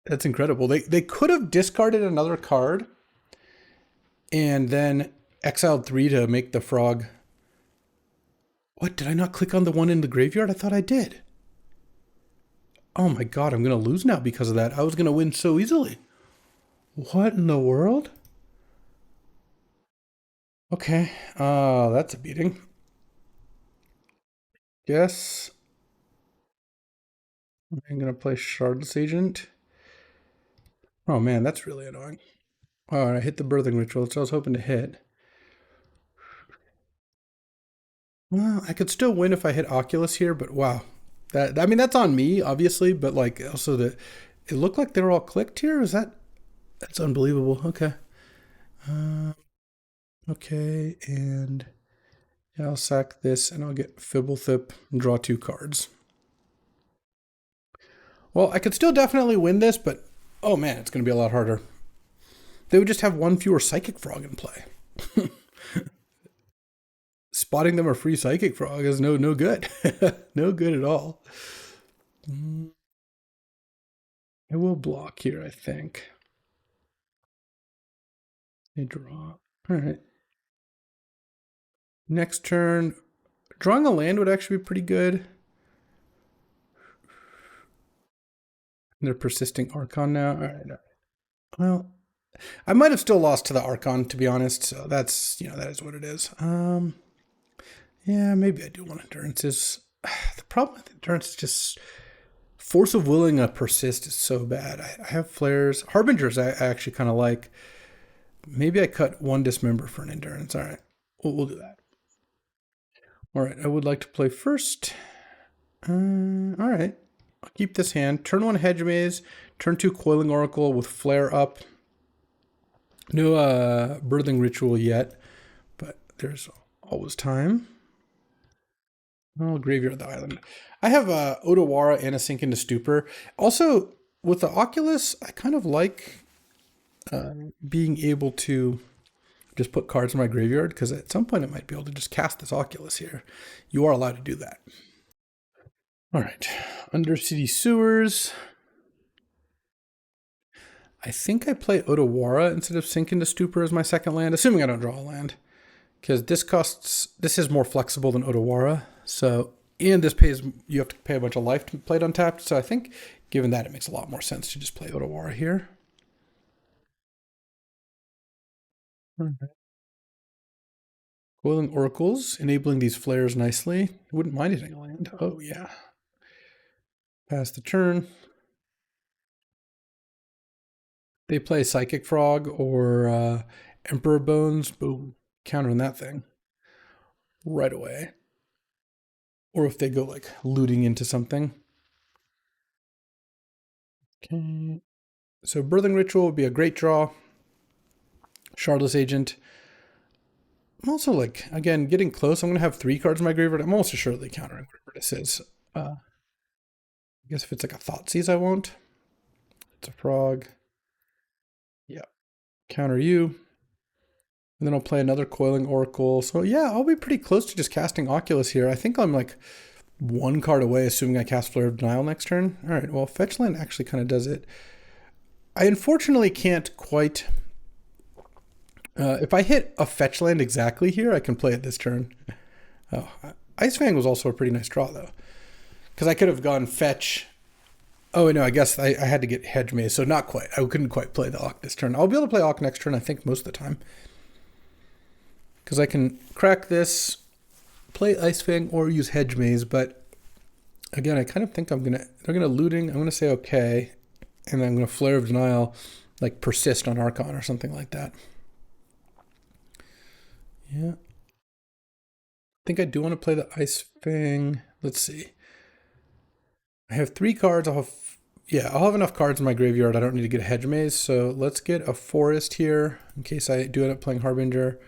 That's incredible. They could have discarded another card and then exiled 3 to make the Frog. What, did I not click on the one in the graveyard? I thought I did. Oh my god, I'm going to lose now because of that. I was going to win so easily. What in the world? Okay, that's a beating. Guess I'm going to play Shardless Agent. Oh man, that's really annoying. Oh, and I hit the Birthing Ritual, so I was hoping to hit. Well, I could still win if I hit Oculus here, but wow. I mean, that's on me, obviously, but like also it looked like they were all clicked here. Is that's unbelievable. Okay. Okay, and yeah, I'll sack this and I'll get Fibblethip and draw 2 cards. Well, I could still definitely win this, but oh man, it's going to be a lot harder. They would just have 1 fewer Psychic Frog in play. Spotting them a free Psychic Frog is no good. No good at all. I will block here, I think. They draw. All right. Next turn, drawing a land would actually be pretty good. And they're persisting Archon now. All right. Well, I might have still lost to the Archon, to be honest. So that's, that is what it is. Yeah, maybe I do want Endurances. The problem with Endurance is just Force of Willing a Persist is so bad. I have Flares. Harbingers I actually kind of like. Maybe I cut 1 Dismember for an Endurance. All right, we'll do that. All right, I would like to play first. All right, I'll keep this hand. Turn 1 Hedge Maze. Turn 2 Coiling Oracle with Flare up. No birthing ritual yet, but there's always time. Oh, graveyard of the island. I have a Odawara and a Sink into Stupor. Also, with the Oculus, I kind of like being able to just put cards in my graveyard because at some point I might be able to just cast this Oculus here. You are allowed to do that. All right, Undercity Sewers. I think I play Odawara instead of Sink into Stupor as my second land, assuming I don't draw a land. Because this is more flexible than Odawara. So, and this pays, you have to pay a bunch of life to play it untapped. So I think given that, it makes a lot more sense to just play Odawara here. Coiling Oracles, enabling these flares nicely. Wouldn't mind hitting a land. Oh, yeah. Pass the turn. They play Psychic Frog or Emperor Bones. Boom. Countering that thing right away. Or if they go like looting into something. Okay. So Birthing Ritual would be a great draw. Shardless Agent. I'm also like, again, getting close. I'm going to have 3 cards in my graveyard. I'm almost assuredly countering whatever this is. I guess if it's like a Thoughtseize, I won't. It's a frog. Yeah. Counter you. And then I'll play another Coiling Oracle. So yeah, I'll be pretty close to just casting Oculus here. I think I'm like 1 card away, assuming I cast Flare of Denial next turn. All right, well, Fetch Land actually kind of does it. I unfortunately can't quite... if I hit a Fetch Land exactly here, I can play it this turn. Oh, Ice Fang was also a pretty nice draw, though. Because I could have gone Fetch... Oh, no, I guess I had to get Hedge Maze, so not quite. I couldn't quite play the Ock this turn. I'll be able to play Ock next turn, I think, most of the time. Because I can crack this, play Ice Fang, or use Hedge Maze, but again, I kind of think they're gonna looting, I'm gonna say okay, and then I'm gonna Flare of Denial, like persist on Archon or something like that. Yeah. I think I do want to play the Ice Fang. Let's see. I have 3 cards. I'll have enough cards in my graveyard. I don't need to get a Hedge Maze, so let's get a Forest here in case I do end up playing Harbinger.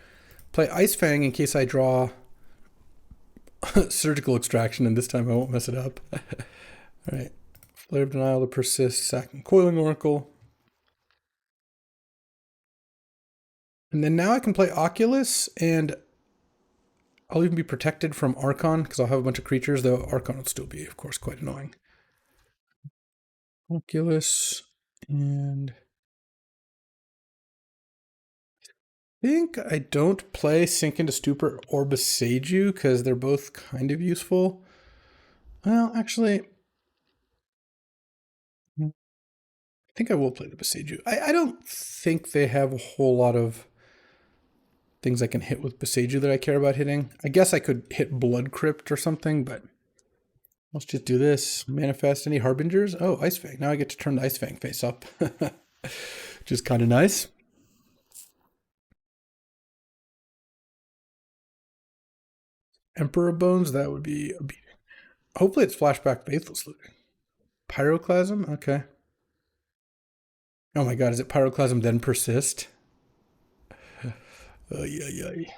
Play Ice Fang in case I draw Surgical Extraction, and this time I won't mess it up. All right. Flare of Denial to persist, sacking Coiling Oracle. And then now I can play Oculus, and I'll even be protected from Archon, because I'll have a bunch of creatures, though Archon would still be, of course, quite annoying. Oculus, and... I think I don't play Sink into Stupor or Beseiju because they're both kind of useful. Well, actually, I think I will play the Beseiju. I don't think they have a whole lot of things I can hit with Beseiju that I care about hitting. I guess I could hit Blood Crypt or something, but let's just do this. Manifest any Harbingers? Oh, Ice Fang. Now I get to turn the Ice Fang face up, which is kind of nice. Emperor Bones, that would be a beating. Hopefully it's Flashback Faithless Looting. Pyroclasm? Okay. Oh my god, is it Pyroclasm then persist? Yeah.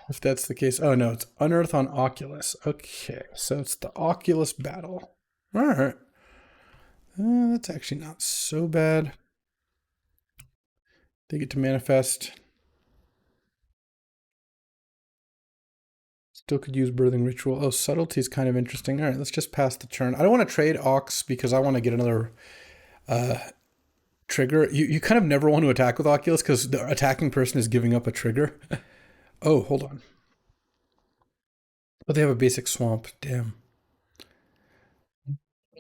If that's the case. Oh no, it's Unearth on Oculus. Okay, so it's the Oculus battle. Alright. That's actually not so bad. They get to manifest. Still could use Birthing Ritual. Oh, Subtlety is kind of interesting. Alright, let's just pass the turn. I don't want to trade Ox because I want to get another trigger. You kind of never want to attack with Oculus because the attacking person is giving up a trigger. Oh, hold on. Oh, they have a basic swamp. Damn.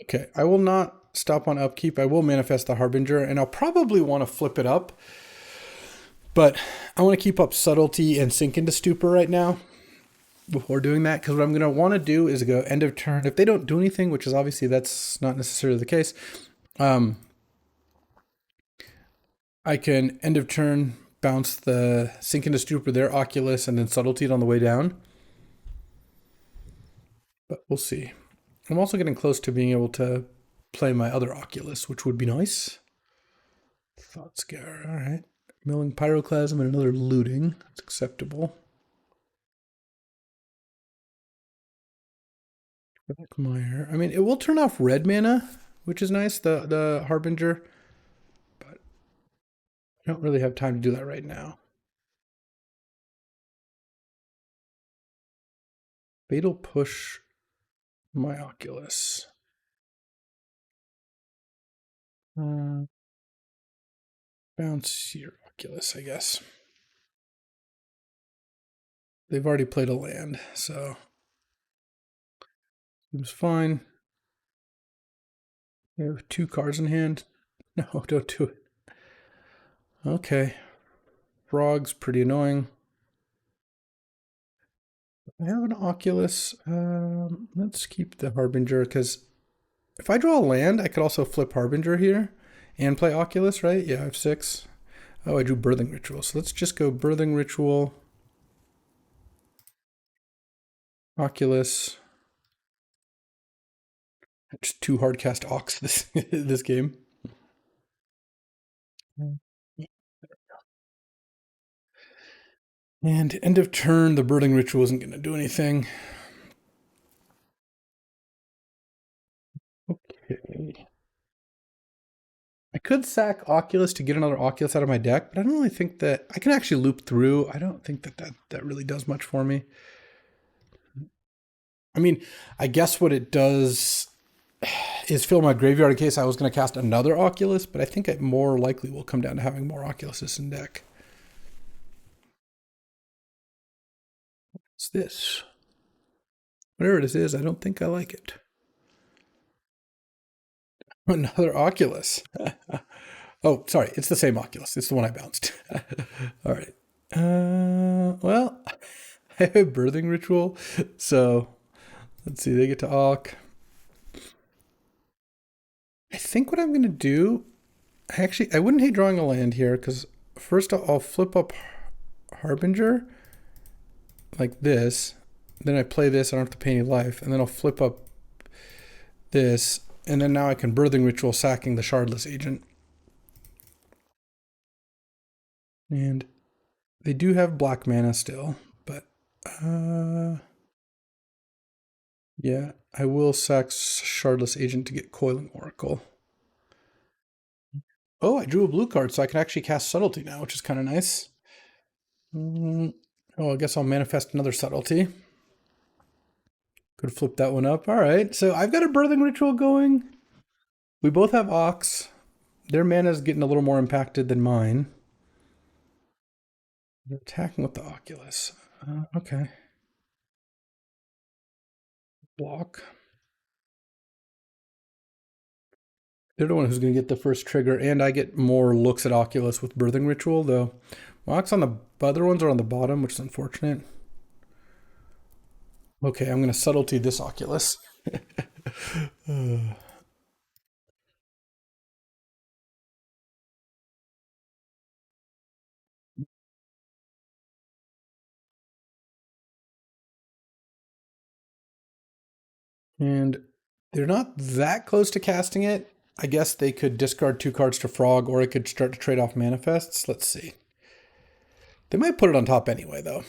Okay, I will not stop on upkeep. I will manifest the Harbinger, and I'll probably want to flip it up. But I want to keep up Subtlety and Sink into Stupor right now before doing that, because what I'm going to want to do is go end of turn. If they don't do anything, which is obviously that's not necessarily the case, I can end of turn bounce the Sink into Stupor, their Oculus, and then Subtlety it on the way down. But we'll see. I'm also getting close to being able to play my other Oculus, which would be nice. Thought Scour, all right. Milling Pyroclasm and another looting. That's acceptable. Blackmire. I mean, it will turn off red mana, which is nice, the Harbinger. But I don't really have time to do that right now. Fatal Push my Oculus. Bounce your Oculus, I guess. They've already played a land, so seems fine. They have 2 cards in hand. No, don't do it. Okay. Frog's pretty annoying. I have an Oculus. Let's keep the Harbinger, because if I draw a land, I could also flip Harbinger here and play Oculus, right? Yeah, I have 6. Oh, I drew Birthing Ritual. So let's just go Birthing Ritual, Oculus. Just 2 hard cast Ox this game. And end of turn, the Birthing Ritual isn't going to do anything. Okay. I could sack Oculus to get another Oculus out of my deck, but I don't really think that I can actually loop through. I don't think that really does much for me. I mean, I guess what it does is fill my graveyard in case I was going to cast another Oculus, but I think it more likely will come down to having more Oculuses in deck. What's this? Whatever this is, I don't think I like it. Another Oculus. Oh, sorry. It's the same Oculus. It's the one I bounced. All right. Well, I have a Birthing Ritual. So let's see. They get to Ock. I think what I'm going to do, I wouldn't hate drawing a land here, because first I'll flip up Harbinger like this. Then I play this. I don't have to pay any life. And then I'll flip up this. And then now I can Birthing Ritual, sacking the Shardless Agent. And they do have black mana still, but yeah, I will sack Shardless Agent to get Coiling Oracle. Oh, I drew a blue card, so I can actually cast Subtlety now, which is kind of nice. Oh, I guess I'll manifest another Subtlety. Could flip that one up. All right, so I've got a Birthing Ritual going. We both have Ox. Their mana is getting a little more impacted than mine. They're attacking with the Oculus. Okay. Block. They're the one who's going to get the first trigger, and I get more looks at Oculus with Birthing Ritual, though. Mox on the other ones are on the bottom, which is unfortunate. Okay, I'm going to Subtlety this Oculus. And they're not that close to casting it. I guess they could discard 2 cards to Frog, or it could start to trade off manifests. Let's see. They might put it on top anyway, though.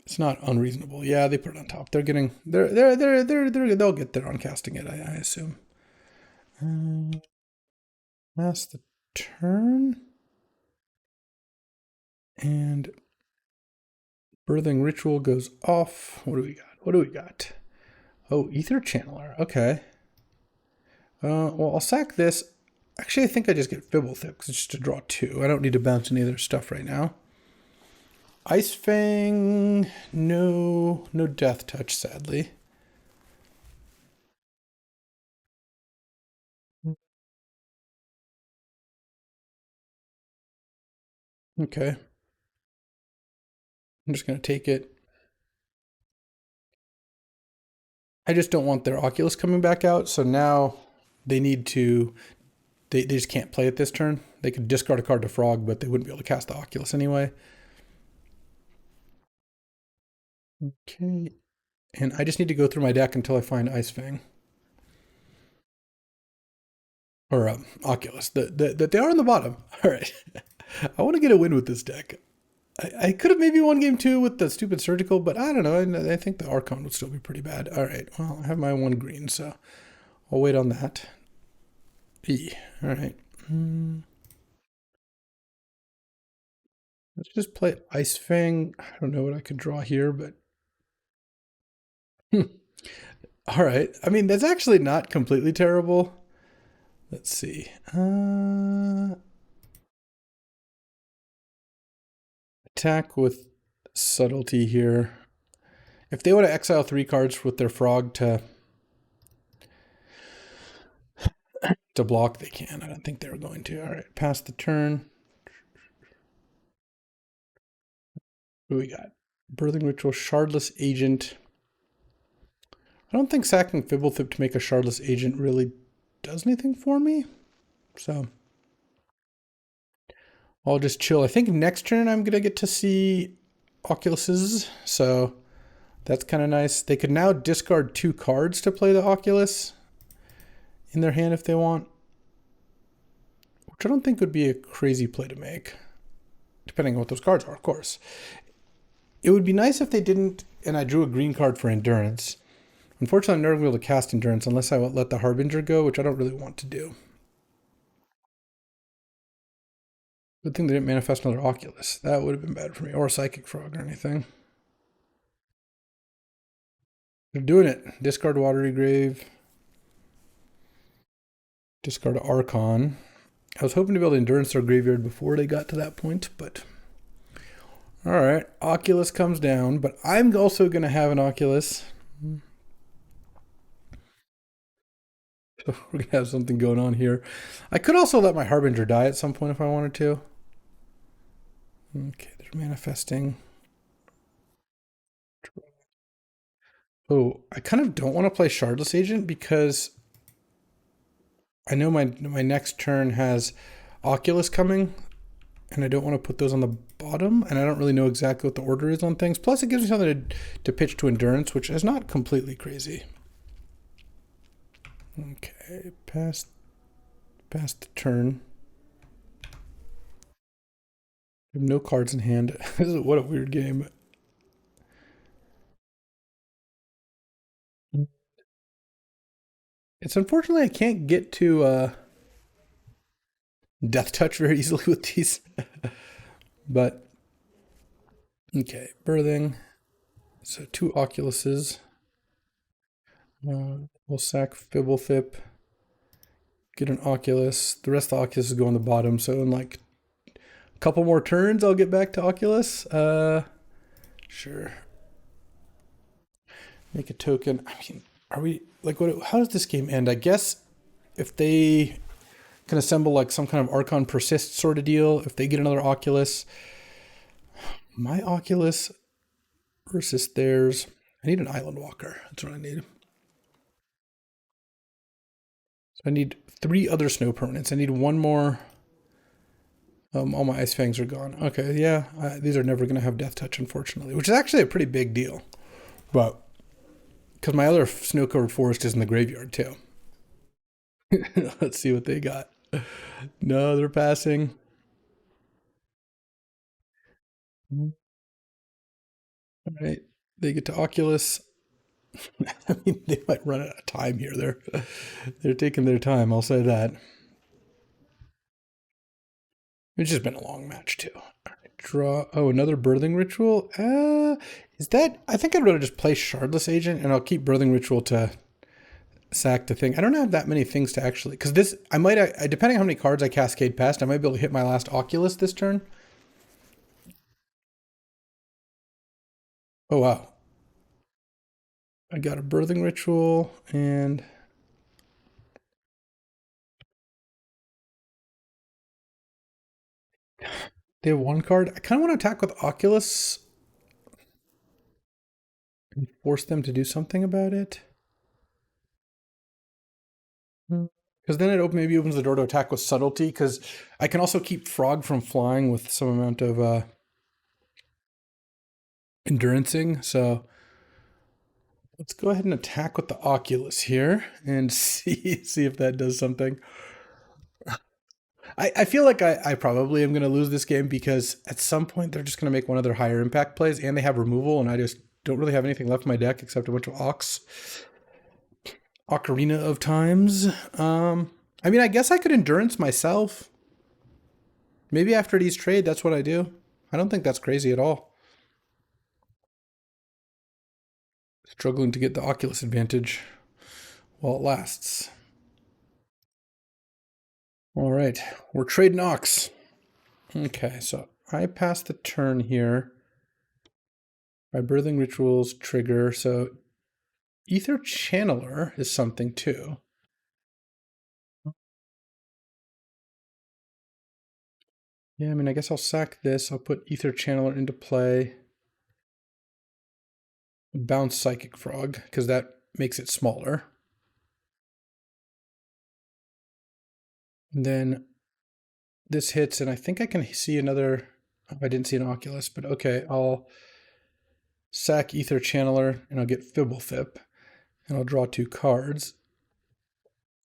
It's not unreasonable. Yeah, they put it on top. They'll get there on casting it, I assume. That's the turn. And Birthing Ritual goes off. What do we got? What do we got? Oh, Ether Channeler. Okay. Well, I'll sack this. Actually, I think I just get Fibblethip because it's just to draw 2. I don't need to bounce any other stuff right now. Ice Fang, no Death Touch, sadly. Okay. I'm just going to take it. I just don't want their Oculus coming back out, so now they need to... They just can't play it this turn. They could discard a card to Frog, but they wouldn't be able to cast the Oculus anyway. Okay. And I just need to go through my deck until I find Ice Fang. Or Oculus. They are on the bottom. All right. I want to get a win with this deck. I could have maybe won game two with the stupid surgical, but I don't know. I think the Archon would still be pretty bad. All right, well, I have my one green, so I'll wait on that. All right. Let's just play Ice Fang. I don't know what I could draw here, but all right. I mean, that's actually not completely terrible. Let's see. Attack with subtlety here. If they want to exile 3 cards with their frog to block, they can. I don't think they were going to. All right, pass the turn. What do we got? Birthing Ritual, Shardless Agent. I don't think sacking Fibblethip to make a Shardless Agent really does anything for me. So I'll just chill. I think next turn I'm going to get to see Oculuses. So that's kind of nice. They could now discard 2 cards to play the Oculus in their hand if they want. Which I don't think would be a crazy play to make. Depending on what those cards are, of course. It would be nice if they didn't, and I drew a green card for Endurance. Unfortunately, I'm never going to be able to cast Endurance unless I let the Harbinger go, which I don't really want to do. Good thing they didn't manifest another Oculus. That would have been bad for me. Or a Psychic Frog or anything. They're doing it. Discard Watery Grave. Discard Archon. I was hoping to be able to Endurance their graveyard before they got to that point, but... Alright, Oculus comes down, but I'm also going to have an Oculus. So we're going to have something going on here. I could also let my Harbinger die at some point if I wanted to. Okay, they're manifesting. Oh, I kind of don't want to play Shardless Agent because I know my next turn has Oculus coming, and I don't want to put those on the bottom, and I don't really know exactly what the order is on things. Plus, it gives me something to pitch to Endurance, which is not completely crazy. Okay, pass the turn. I have no cards in hand. What a weird game. It's unfortunately I can't get to Death Touch very easily with these. But okay, birthing. So 2 Oculuses. We'll sack Fibblethip. Get an Oculus. The rest of the Oculus is going on the bottom. So in like a couple more turns, I'll get back to Oculus. Sure. Make a token. I mean, are we like what? How does this game end? I guess if they can assemble like some kind of Archon Persist sort of deal, if they get another Oculus, my Oculus versus theirs. I need an Island Walker. That's what I need. So I need 3 other snow permanents. I need 1 more. All my Ice Fangs are gone. Okay, yeah, these are never going to have Death Touch, unfortunately, which is actually a pretty big deal. But because my other snow-covered forest is in the graveyard too. Let's see what they got. No, they're passing. All right, they get to Oculus. I mean, they might run out of time here. They're taking their time. I'll say that. It's just been a long match too. Draw. Oh, another birthing ritual. Is that? I think I'd rather just play Shardless Agent, and I'll keep birthing ritual to sack the thing. I don't have that many things to actually, because this I might depending on how many cards I cascade past, I might be able to hit my last Oculus this turn. Oh wow. I got a birthing ritual and they have 1 card. I kind of want to attack with Oculus and force them to do something about it. Because then it maybe opens the door to attack with subtlety, because I can also keep Frog from flying with some amount of endurancing. So let's go ahead and attack with the Oculus here and see if that does something. I feel like I probably am going to lose this game because at some point they're just going to make one of their higher impact plays and they have removal, and I just don't really have anything left in my deck except a bunch of Ocarina of Times. I mean, I guess I could Endurance myself. Maybe after these trade, that's what I do. I don't think that's crazy at all. Struggling to get the Oculus advantage while it lasts. All right, we're trading Ox. Okay, so I pass the turn here. My Birthing Rituals trigger, so Ether Channeler is something too. Yeah, I mean, I guess I'll sack this. I'll put Ether Channeler into play. Bounce Psychic Frog, because that makes it smaller. And then this hits, and I think I can see another... Oh, I didn't see an Oculus, but okay, I'll sack Ether Channeler, and I'll get Fibblethip, and I'll draw 2 cards.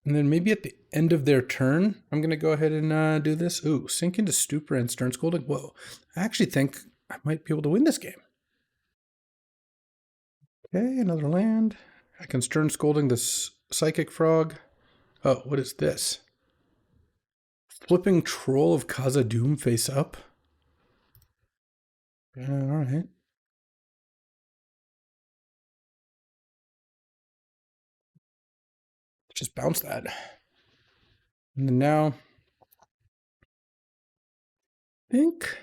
And then maybe at the end of their turn, I'm going to go ahead and do this. Ooh, Sink into Stupor and Stern Scolding. Whoa, I actually think I might be able to win this game. Okay, another land. I can Stern Scolding this Psychic Frog. Oh, what is this? Flipping Troll of Khazad-dûm face up. All right. Just bounce that. And then now, I think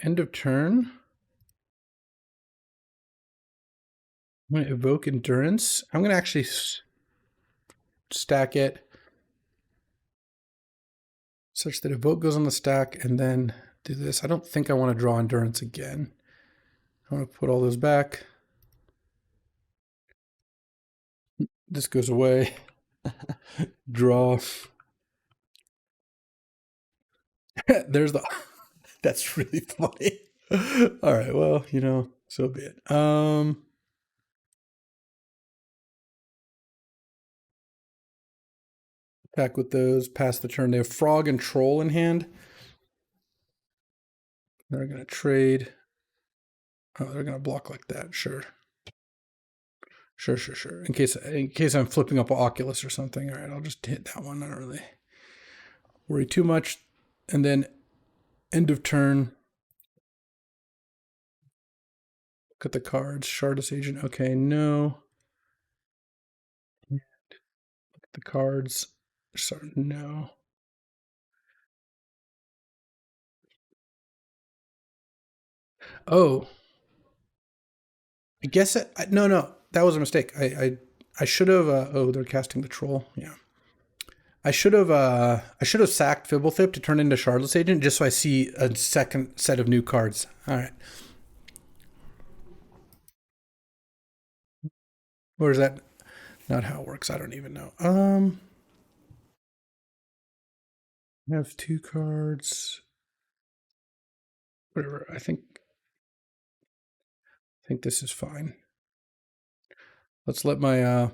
end of turn. I'm going to evoke Endurance. I'm going to actually stack it such that Evoke goes on the stack and then do this. I don't think I want to draw Endurance again. I want to put all those back. This goes away. Draw. There's the... That's really funny. All right, well, you know, so be it. Back with those, pass the turn. They have Frog and Troll in hand. They're going to trade. Oh, they're going to block like that. Sure. Sure. In case I'm flipping up an Oculus or something. All right, I'll just hit that one. I don't really worry too much. And then end of turn. Look at the cards. Shardus Agent. Okay, no. Look at the cards. Sorry, no. Oh. I guess no, that was a mistake. I should have. Oh, they're casting the troll. Yeah, I should have sacked Fibblethip to turn into Shardless Agent just so I see a second set of new cards. All right, or is that not how it works? I don't even know. I have 2 cards. Whatever. I think this is fine. Let's let my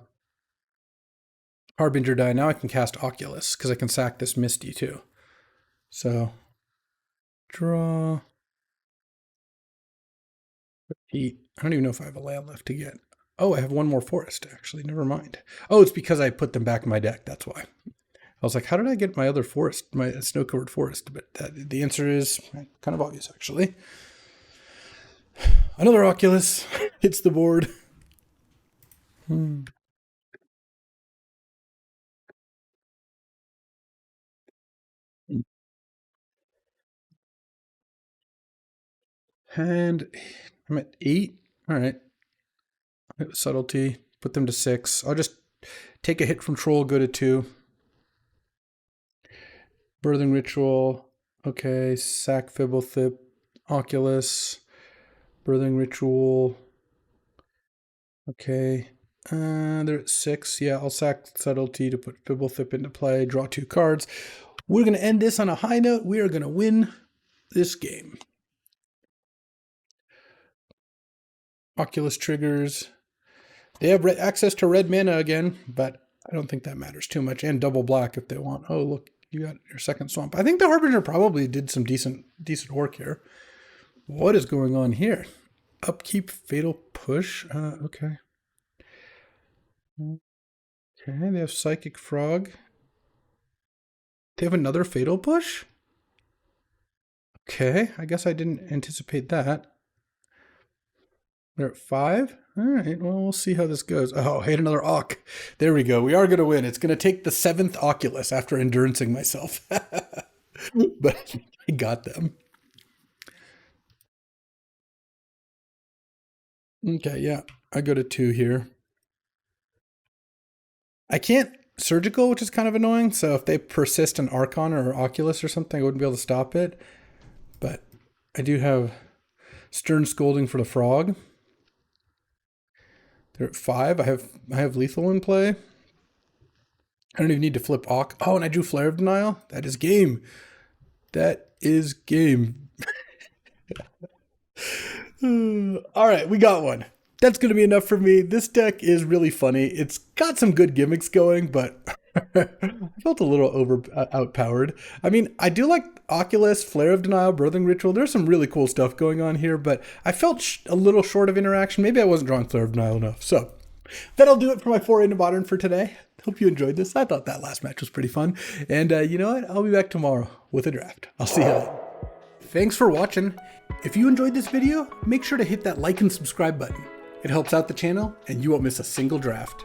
Harbinger die. Now I can cast Oculus because I can sack this Misty too. So draw. I don't even know if I have a land left to get. Oh, I have 1 more forest, actually. Never mind. Oh, it's because I put them back in my deck. That's why. I was like, how did I get my other forest, my snow-covered forest? But the answer is kind of obvious, actually. Another Oculus hits the board. And I'm at 8. All right. Subtlety. Put them to 6. I'll just take a hit from Troll, go to 2. Birthing Ritual. Okay. Sack Fibblethip. Oculus. Birthing Ritual. Okay. They're at 6. Yeah, I'll sack Subtlety to put Fibblethip into play. Draw 2 cards. We're going to end this on a high note. We are going to win this game. Oculus triggers. They have access to red mana again, but I don't think that matters too much. And double black if they want. Oh, look, you got your second swamp. I think the Harbinger probably did some decent work here. What is going on here? Upkeep, fatal push. Okay. Okay, they have psychic frog. They have another fatal push? Okay, I guess I didn't anticipate that. They're at 5? All right, well, we'll see how this goes. Oh, hit another Oc. There we go. We are going to win. It's going to take the 7th Oculus after endurancing myself. But I got them. Okay, yeah. I go to 2 here. I can't surgical, which is kind of annoying. So if they persist an Archon or Oculus or something, I wouldn't be able to stop it. But I do have Stern Scolding for the frog. They're at 5. I have lethal in play. I don't even need to flip Oc. Oh, and I drew Flare of Denial. That is game. That is game. All right, we got one. That's going to be enough for me. This deck is really funny. It's got some good gimmicks going, but I felt a little outpowered. I mean, I do like Oculus, Flare of Denial, Birthing Ritual. There's some really cool stuff going on here, but I felt a little short of interaction. Maybe I wasn't drawing Flare of Denial enough. So that'll do it for my foray into Modern for today. Hope you enjoyed this. I thought that last match was pretty fun. And you know what? I'll be back tomorrow with a draft. I'll see you then. Thanks for watching. If you enjoyed this video, make sure to hit that like and subscribe button. It helps out the channel, and you won't miss a single draft.